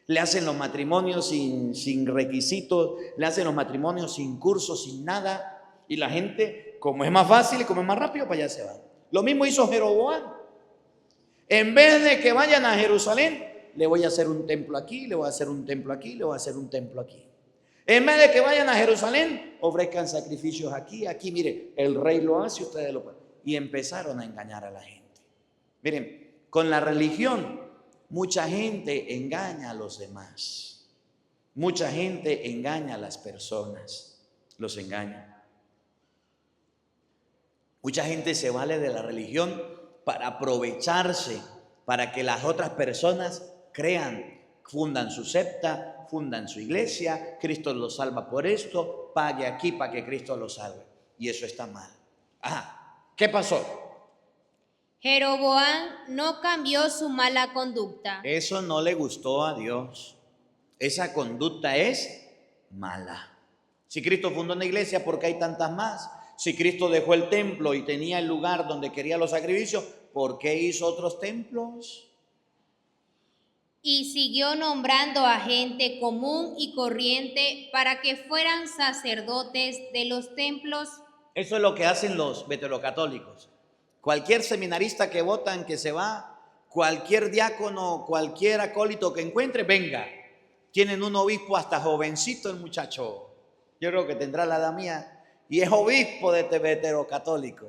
le hacen los matrimonios sin requisitos, le hacen los matrimonios sin cursos, sin nada. Y la gente, como es más fácil y como es más rápido, para allá se va. Lo mismo hizo Jeroboam. En vez de que vayan a Jerusalén, le voy a hacer un templo aquí, le voy a hacer un templo aquí, le voy a hacer un templo aquí. En vez de que vayan a Jerusalén, ofrezcan sacrificios aquí, mire, el rey lo hace, ustedes lo pueden. Y empezaron a engañar a la gente. Miren, con la religión, mucha gente engaña a los demás. Mucha gente engaña a las personas, los engaña. Mucha gente se vale de la religión para aprovecharse, para que las otras personas crean, fundan su secta, fundan su iglesia, Cristo los salva por esto, pague aquí para que Cristo los salve. Y eso está mal. ¿Qué pasó? Jeroboam no cambió su mala conducta. Eso no le gustó a Dios. Esa conducta es mala. Si Cristo fundó una iglesia, ¿por qué hay tantas más? Si Cristo dejó el templo y tenía el lugar donde quería los sacrificios, ¿por qué hizo otros templos? Y siguió nombrando a gente común y corriente para que fueran sacerdotes de los templos. Eso es lo que hacen los veterocatólicos. Cualquier seminarista que votan que se va, cualquier diácono, cualquier acólito que encuentre, venga. Tienen un obispo hasta jovencito el muchacho. Yo creo que tendrá la edad mía. Y es obispo de veterocatólico.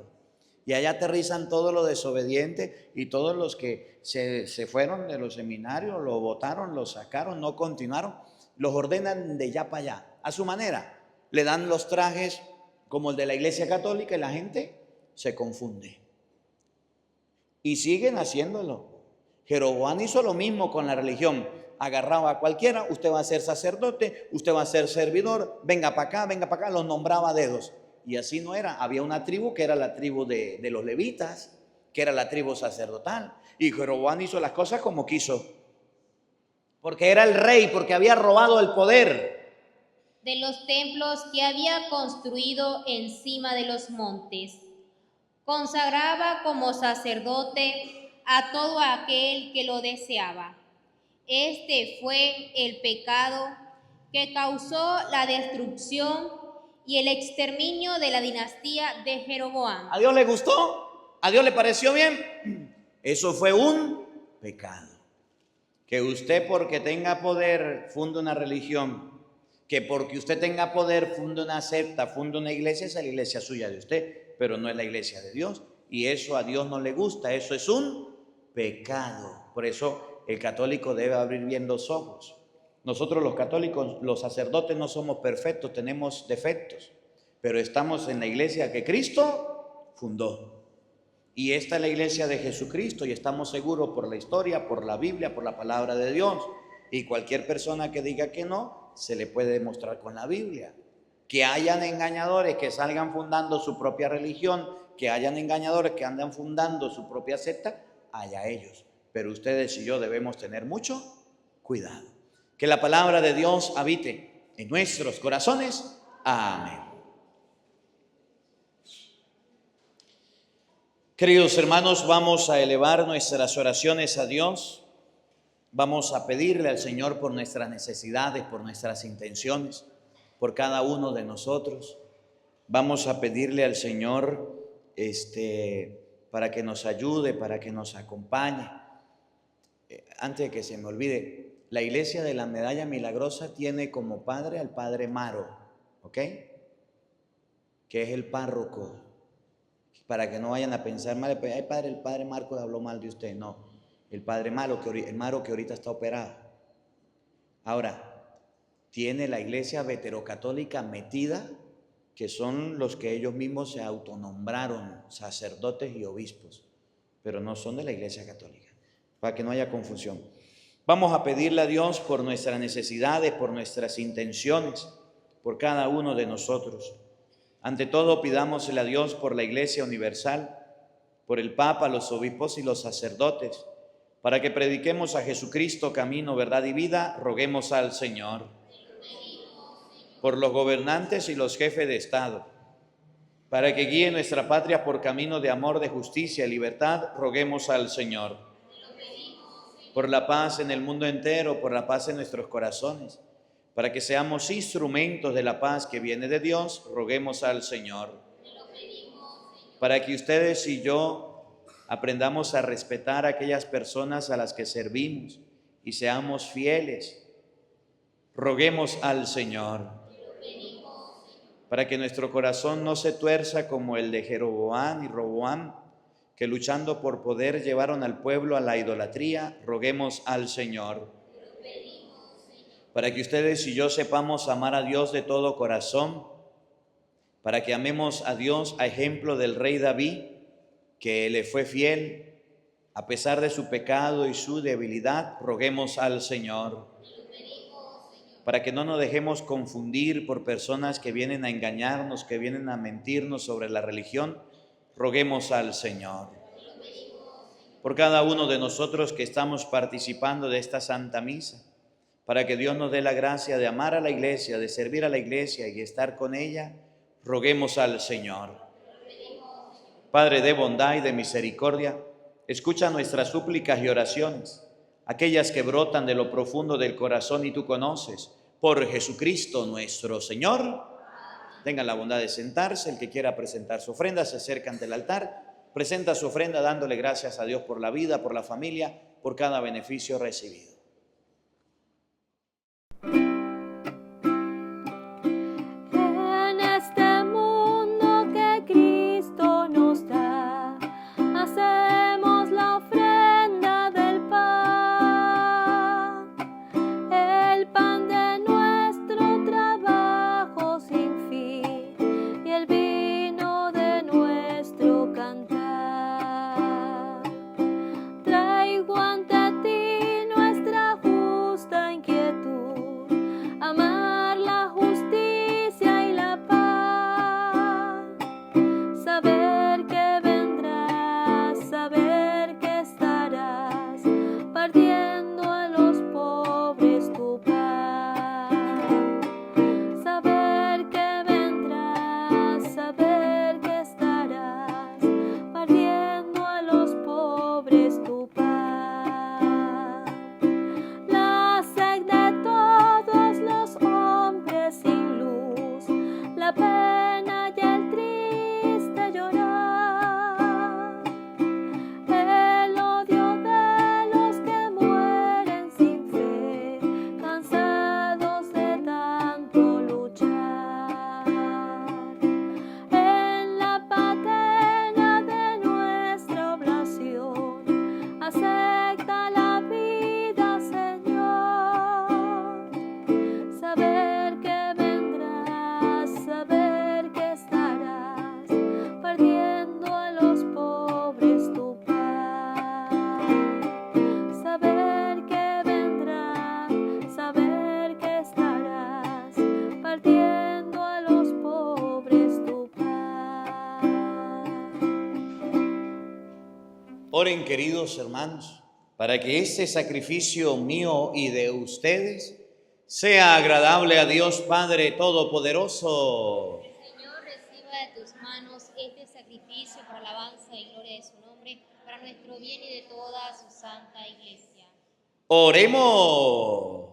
Y allá aterrizan todos los desobedientes y todos los que se fueron de los seminarios, lo votaron, lo sacaron, no continuaron. Los ordenan de ya para allá, a su manera. Le dan los trajes como el de la Iglesia Católica y la gente se confunde. Y siguen haciéndolo. Jeroboam hizo lo mismo con la religión. Agarraba a cualquiera, usted va a ser sacerdote, usted va a ser servidor, venga para acá, los nombraba a dedos. Y así no era. Había una tribu que era la tribu de los levitas, que era la tribu sacerdotal. Y Jeroboam hizo las cosas como quiso. Porque era el rey, porque había robado el poder. De los templos que había construido encima de los montes. Consagraba como sacerdote a todo aquel que lo deseaba. Este fue el pecado que causó la destrucción y el exterminio de la dinastía de Jeroboam. ¿A Dios le gustó? ¿A Dios le pareció bien? Eso fue un pecado. Que usted, porque tenga poder, funde una religión. Que porque usted tenga poder, funde una secta, funde una iglesia, esa es la iglesia suya de usted, pero no es la iglesia de Dios. Y eso a Dios no le gusta, eso es un pecado. Por eso el católico debe abrir bien los ojos. Nosotros los católicos, los sacerdotes no somos perfectos, tenemos defectos, pero estamos en la iglesia que Cristo fundó. Y esta es la iglesia de Jesucristo y estamos seguros por la historia, por la Biblia, por la palabra de Dios. Y cualquier persona que diga que no, se le puede demostrar con la Biblia. Que hayan engañadores que salgan fundando su propia religión, que hayan engañadores que andan fundando su propia secta, allá ellos. Pero ustedes y yo debemos tener mucho cuidado. Que la palabra de Dios habite en nuestros corazones. Amén. Queridos hermanos, vamos a elevar nuestras oraciones a Dios. Vamos a pedirle al Señor por nuestras necesidades, por nuestras intenciones, por cada uno de nosotros. Vamos a pedirle al Señor para que nos ayude, para que nos acompañe. Antes de que se me olvide, la iglesia de la Medalla Milagrosa tiene como padre al padre Maro, ¿ok? Que es el párroco. Para que no vayan a pensar mal, ay padre, el padre Marcos habló mal de usted. No, el padre Maro que ahorita está operado. Ahora, tiene la iglesia veterocatólica metida, que son los que ellos mismos se autonombraron sacerdotes y obispos, pero no son de la iglesia católica, para que no haya confusión. Vamos a pedirle a Dios por nuestras necesidades, por nuestras intenciones, por cada uno de nosotros. Ante todo, pidámosle a Dios por la Iglesia Universal, por el Papa, los obispos y los sacerdotes, para que prediquemos a Jesucristo, camino, verdad y vida. Roguemos al Señor. Por los gobernantes y los jefes de Estado, para que guíe nuestra patria por camino de amor, de justicia y libertad. Roguemos al Señor. Por la paz en el mundo entero, por la paz en nuestros corazones, para que seamos instrumentos de la paz que viene de Dios. Roguemos al Señor. Para que ustedes y yo aprendamos a respetar a aquellas personas a las que servimos y seamos fieles. Roguemos al Señor. Para que nuestro corazón no se tuerza como el de Jeroboam y Roboam, que luchando por poder llevaron al pueblo a la idolatría. Roguemos al Señor. Para que ustedes y yo sepamos amar a Dios de todo corazón, para que amemos a Dios a ejemplo del rey David, que le fue fiel a pesar de su pecado y su debilidad. Roguemos al Señor. Para que no nos dejemos confundir por personas que vienen a engañarnos, que vienen a mentirnos sobre la religión. Roguemos al Señor. Por cada uno de nosotros que estamos participando de esta Santa Misa, para que Dios nos dé la gracia de amar a la iglesia, de servir a la iglesia y estar con ella. Roguemos al Señor. Padre de bondad y de misericordia, escucha nuestras súplicas y oraciones, aquellas que brotan de lo profundo del corazón y tú conoces. Por Jesucristo nuestro Señor. Tengan la bondad de sentarse. El que quiera presentar su ofrenda se acerca ante el altar, presenta su ofrenda dándole gracias a Dios por la vida, por la familia, por cada beneficio recibido. En este mundo que Cristo nos da, hacemos la ofrenda del pan de nuestro trabajo sin fin y el vino de nuestro cantar. Traigo ante ti nuestra Oren, queridos hermanos, para que este sacrificio mío y de ustedes sea agradable a Dios Padre Todopoderoso. El Señor reciba de tus manos este sacrificio para alabanza y gloria de su nombre, para nuestro bien y de toda su santa iglesia. Oremos.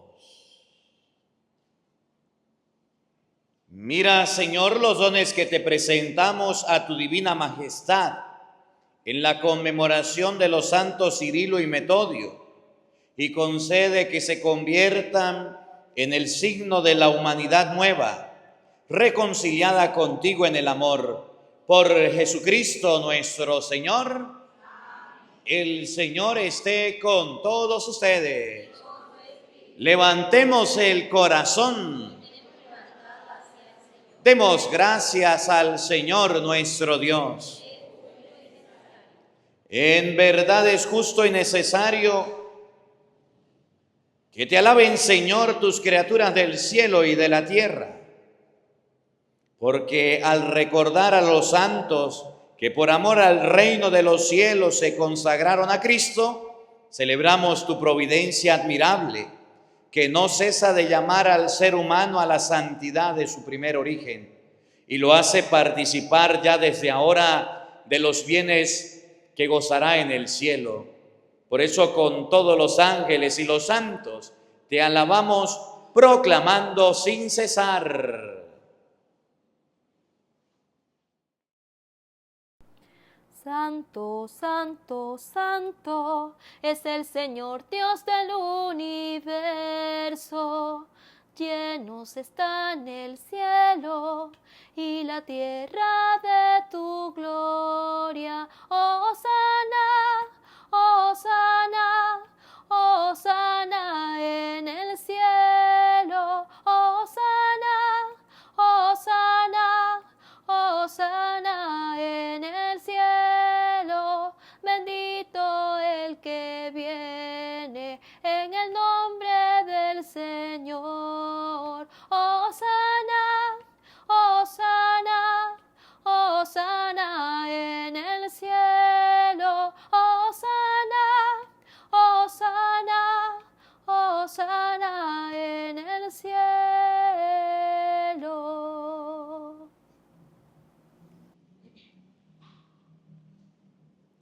Mira, Señor, los dones que te presentamos a tu divina majestad en la conmemoración de los santos Cirilo y Metodio, y concede que se conviertan en el signo de la humanidad nueva, reconciliada contigo en el amor. Por Jesucristo nuestro Señor. El Señor esté con todos ustedes. Levantemos el corazón. Demos gracias al Señor nuestro Dios. En verdad es justo y necesario que te alaben, Señor, tus criaturas del cielo y de la tierra, porque al recordar a los santos que por amor al reino de los cielos se consagraron a Cristo, celebramos tu providencia admirable, que no cesa de llamar al ser humano a la santidad de su primer origen, y lo hace participar ya desde ahora de los bienes que gozará en el cielo. Por eso con todos los ángeles y los santos te alabamos proclamando sin cesar. Santo, santo, santo, es el Señor Dios del universo. Llenos están el cielo y la tierra de tu gloria. Hosana, hosana, hosana en el cielo. Hosana, hosana, hosana en el cielo. Bendito el que viene en el nombre del Señor. Hosana, hosana, hosana en el cielo. Hosana, hosana, hosana en el cielo.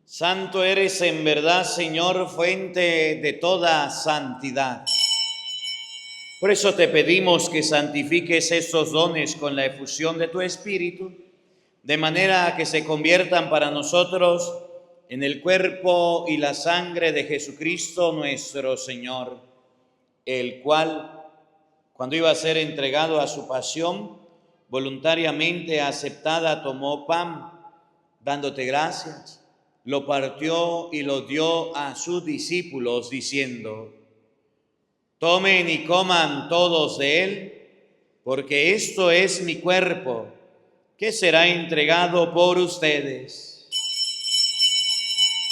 Santo eres en verdad, Señor, fuente de toda santidad. Por eso te pedimos que santifiques estos dones con la efusión de tu Espíritu, de manera que se conviertan para nosotros en el cuerpo y la sangre de Jesucristo nuestro Señor, el cual, cuando iba a ser entregado a su pasión, voluntariamente aceptada, tomó pan, dándote gracias, lo partió y lo dio a sus discípulos, diciendo: tomen y coman todos de él, porque esto es mi cuerpo, que será entregado por ustedes.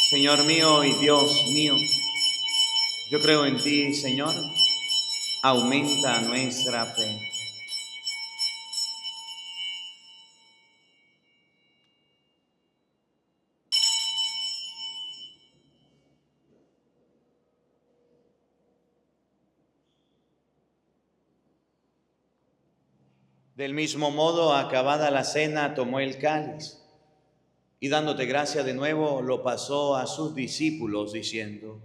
Señor mío y Dios mío, yo creo en ti, Señor, aumenta nuestra fe. Del mismo modo, acabada la cena, tomó el cáliz y dándote gracia de nuevo, lo pasó a sus discípulos diciendo: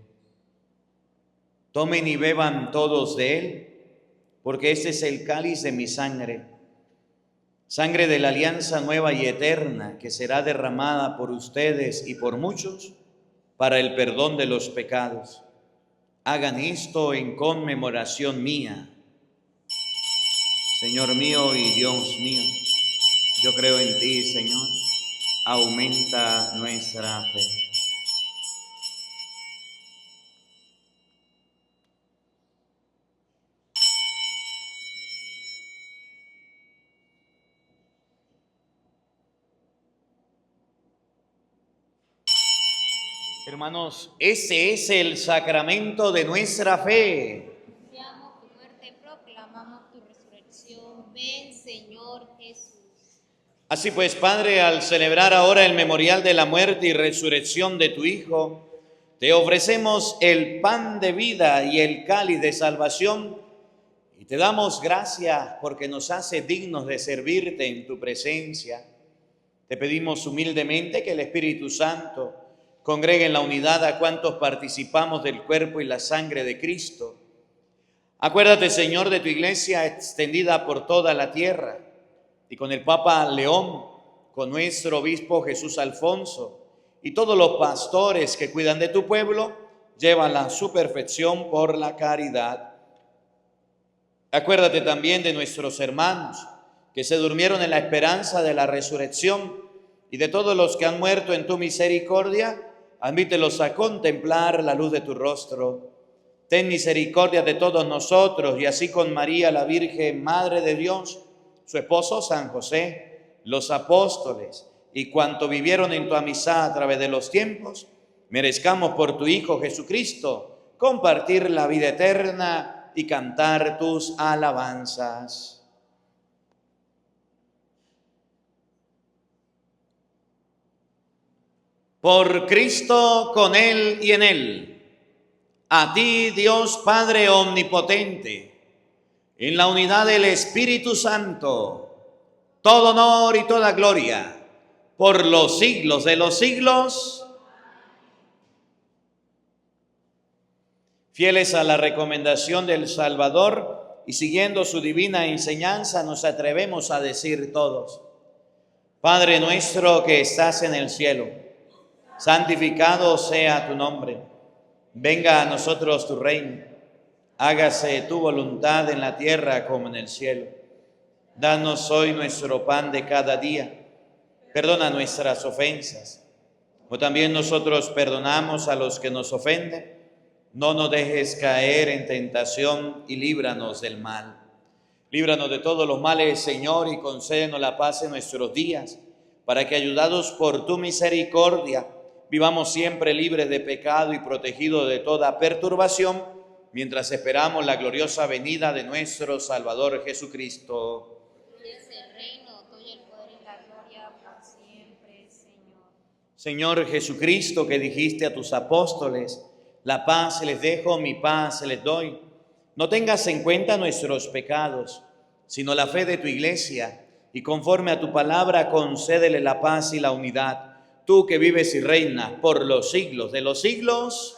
tomen y beban todos de él, porque este es el cáliz de mi sangre, sangre de la alianza nueva y eterna, que será derramada por ustedes y por muchos para el perdón de los pecados. Hagan esto en conmemoración mía. Señor mío y Dios mío, yo creo en ti, Señor, aumenta nuestra fe. Hermanos, ese es el sacramento de nuestra fe. Anunciamos tu muerte, proclamamos tu resurrección. Ven, Señor Jesús. Así pues, Padre, al celebrar ahora el memorial de la muerte y resurrección de tu Hijo, te ofrecemos el pan de vida y el cáliz de salvación y te damos gracias porque nos hace dignos de servirte en tu presencia. Te pedimos humildemente que el Espíritu Santo congregue en la unidad a cuantos participamos del cuerpo y la sangre de Cristo. Acuérdate, Señor, de tu iglesia extendida por toda la tierra y con el Papa León, con nuestro obispo Jesús Alfonso y todos los pastores que cuidan de tu pueblo, llévala a su perfección por la caridad. Acuérdate también de nuestros hermanos que se durmieron en la esperanza de la resurrección y de todos los que han muerto en tu misericordia, admítelos a contemplar la luz de tu rostro. Ten misericordia de todos nosotros y así con María, la Virgen, Madre de Dios, su esposo San José, los apóstoles y cuanto vivieron en tu amistad a través de los tiempos, merezcamos por tu Hijo Jesucristo compartir la vida eterna y cantar tus alabanzas. Por Cristo, con Él y en Él, a ti, Dios Padre omnipotente, en la unidad del Espíritu Santo, todo honor y toda gloria, por los siglos de los siglos. Fieles a la recomendación del Salvador y siguiendo su divina enseñanza, nos atrevemos a decir todos: Padre nuestro que estás en el cielo, santificado sea tu nombre. Venga a nosotros tu reino. Hágase tu voluntad en la tierra como en el cielo. Danos hoy nuestro pan de cada día. Perdona nuestras ofensas, como también nosotros perdonamos a los que nos ofenden. No nos dejes caer en tentación y líbranos del mal. Líbranos de todos los males, Señor, y concédenos la paz en nuestros días, para que, ayudados por tu misericordia, vivamos siempre libres de pecado y protegidos de toda perturbación, mientras esperamos la gloriosa venida de nuestro Salvador Jesucristo. Señor Jesucristo, que dijiste a tus apóstoles: la paz les dejo, mi paz les doy. No tengas en cuenta nuestros pecados, sino la fe de tu iglesia, y conforme a tu palabra concédele la paz y la unidad. Tú que vives y reinas por los siglos de los siglos,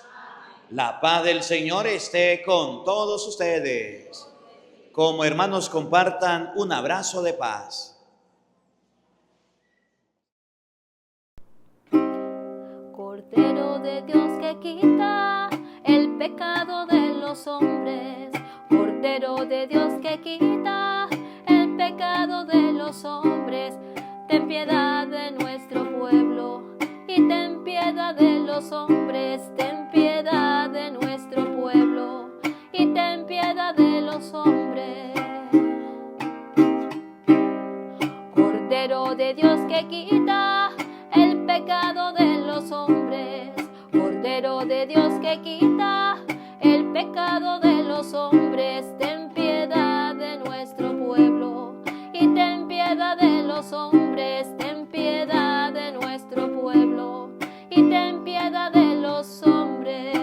la paz del Señor esté con todos ustedes. Como hermanos, compartan un abrazo de paz. Cordero de Dios que quita el pecado de los hombres, Cordero de Dios que quita el pecado de los hombres, ten piedad de nuestro pueblo y ten piedad de los hombres, ten piedad de nuestro pueblo y ten piedad de los hombres. Cordero de Dios que quita el pecado de los hombres, Cordero de Dios que quita el pecado de los hombres, ten piedad de nuestro pueblo y ten piedad de los hombres, ten piedad de nuestro pueblo y ten piedad de los hombres.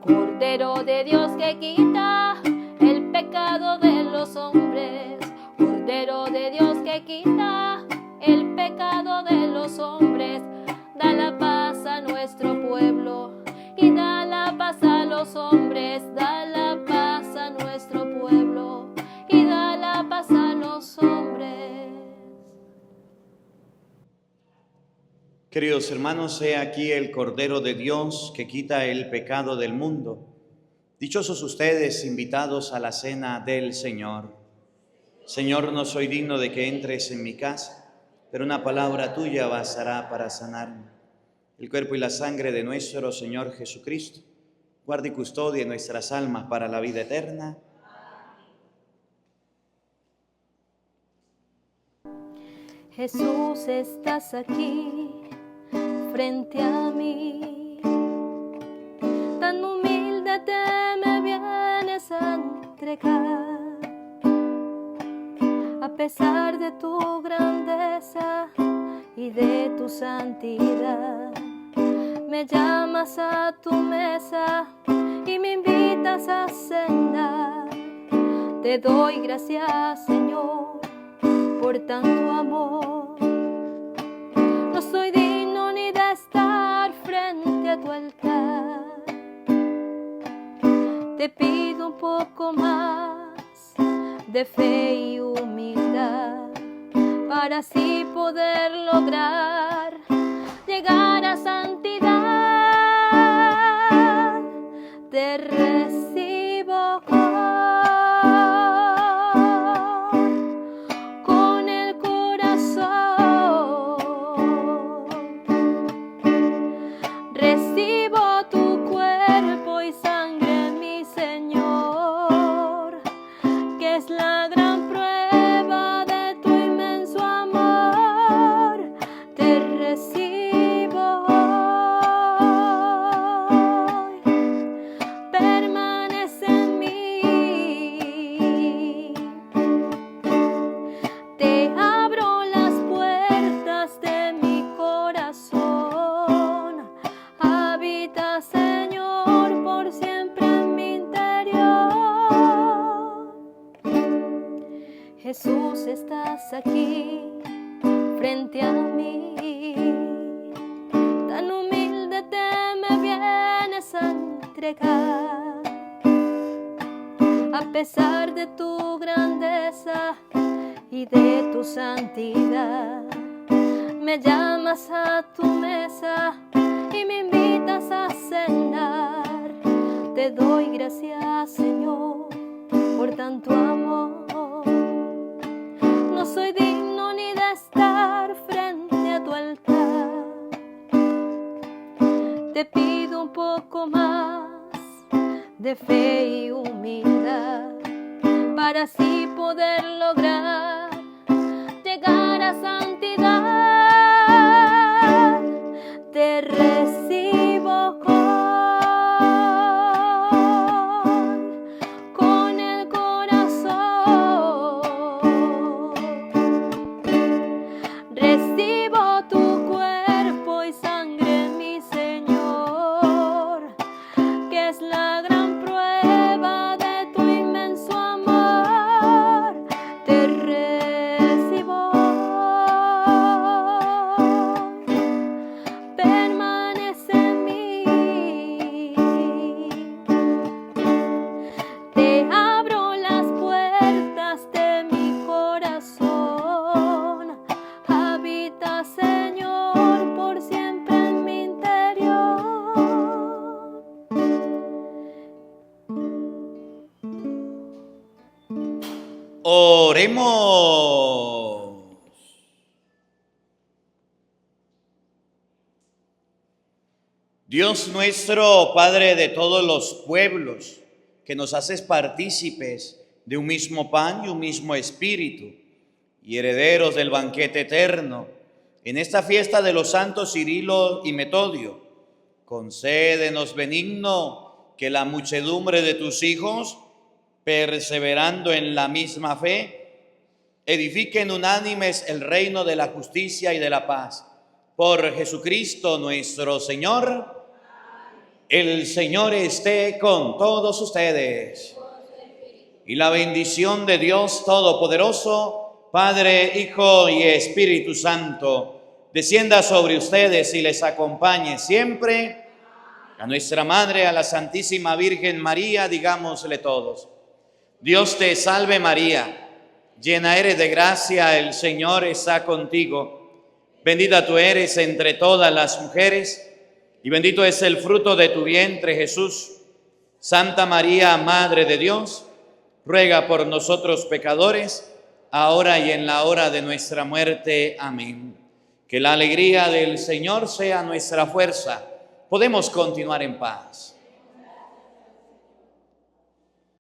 Cordero de Dios que quita el pecado de los hombres, Cordero de Dios que quita el pecado de los hombres, da la paz a nuestro pueblo y da la paz a los hombres, da la paz a nuestro pueblo y da la paz a los hombres. Queridos hermanos, he aquí el Cordero de Dios que quita el pecado del mundo. Dichosos ustedes, invitados a la cena del Señor. Señor, no soy digno de que entres en mi casa, pero una palabra tuya bastará para sanarme. El cuerpo y la sangre de nuestro Señor Jesucristo guarde y custodie nuestras almas para la vida eterna. Jesús, estás aquí frente a mí, tan humilde te me vienes a entregar. pesar de tu grandeza y de tu santidad, me llamas a tu mesa y me invitas a cenar. Te doy gracias, Señor, por tanto amor. No soy digno ni de estar frente a tu altar. Te pido un poco más de fe y humildad para así poder lograr llegar a santidad. Te recibo con el corazón. Recibo tu cuerpo y sangre, mi Señor, que es la gran prueba de tu inmenso amor. Te recibo hoy, permanece en mí. Te abro las puertas de mi corazón. Habita, Señor, por siempre en mi interior. Jesús, estás aquí frente a mí. Tan humilde te me vienes a entregar. A pesar de tu grandeza y de tu santidad, me llamas a tu mesa y me invitas a cenar. Te doy gracias, Señor, por tanto amor. No soy digno ni de estar frente a tu altar. Te pido un poco más de fe y humildad para así poder lograr llegar a santidad. Te recibo con el corazón. Recibo tu cuerpo y sangre, mi Señor, que es la gran prueba de tu inmenso amor. Te recibo, permanece en mí. Te abro las puertas de mi corazón. Habita, Señor, por siempre en mi interior. Oremos. Dios nuestro, Padre de todos los pueblos, que nos haces partícipes de un mismo pan y un mismo espíritu, y herederos del banquete eterno, en esta fiesta de los santos Cirilo y Metodio, concédenos benigno que la muchedumbre de tus hijos, perseverando en la misma fe, edifiquen unánimes el reino de la justicia y de la paz. Por Jesucristo nuestro Señor. El Señor esté con todos ustedes. Y la bendición de Dios Todopoderoso, Padre, Hijo y Espíritu Santo, descienda sobre ustedes y les acompañe siempre. A nuestra Madre, a la Santísima Virgen María, digámosle todos: Dios te salve María, llena eres de gracia, el Señor está contigo. Bendita tú eres entre todas las mujeres, y bendito es el fruto de tu vientre, Jesús. Santa María, Madre de Dios, ruega por nosotros pecadores, ahora y en la hora de nuestra muerte. Amén. Que la alegría del Señor sea nuestra fuerza. Podemos continuar en paz.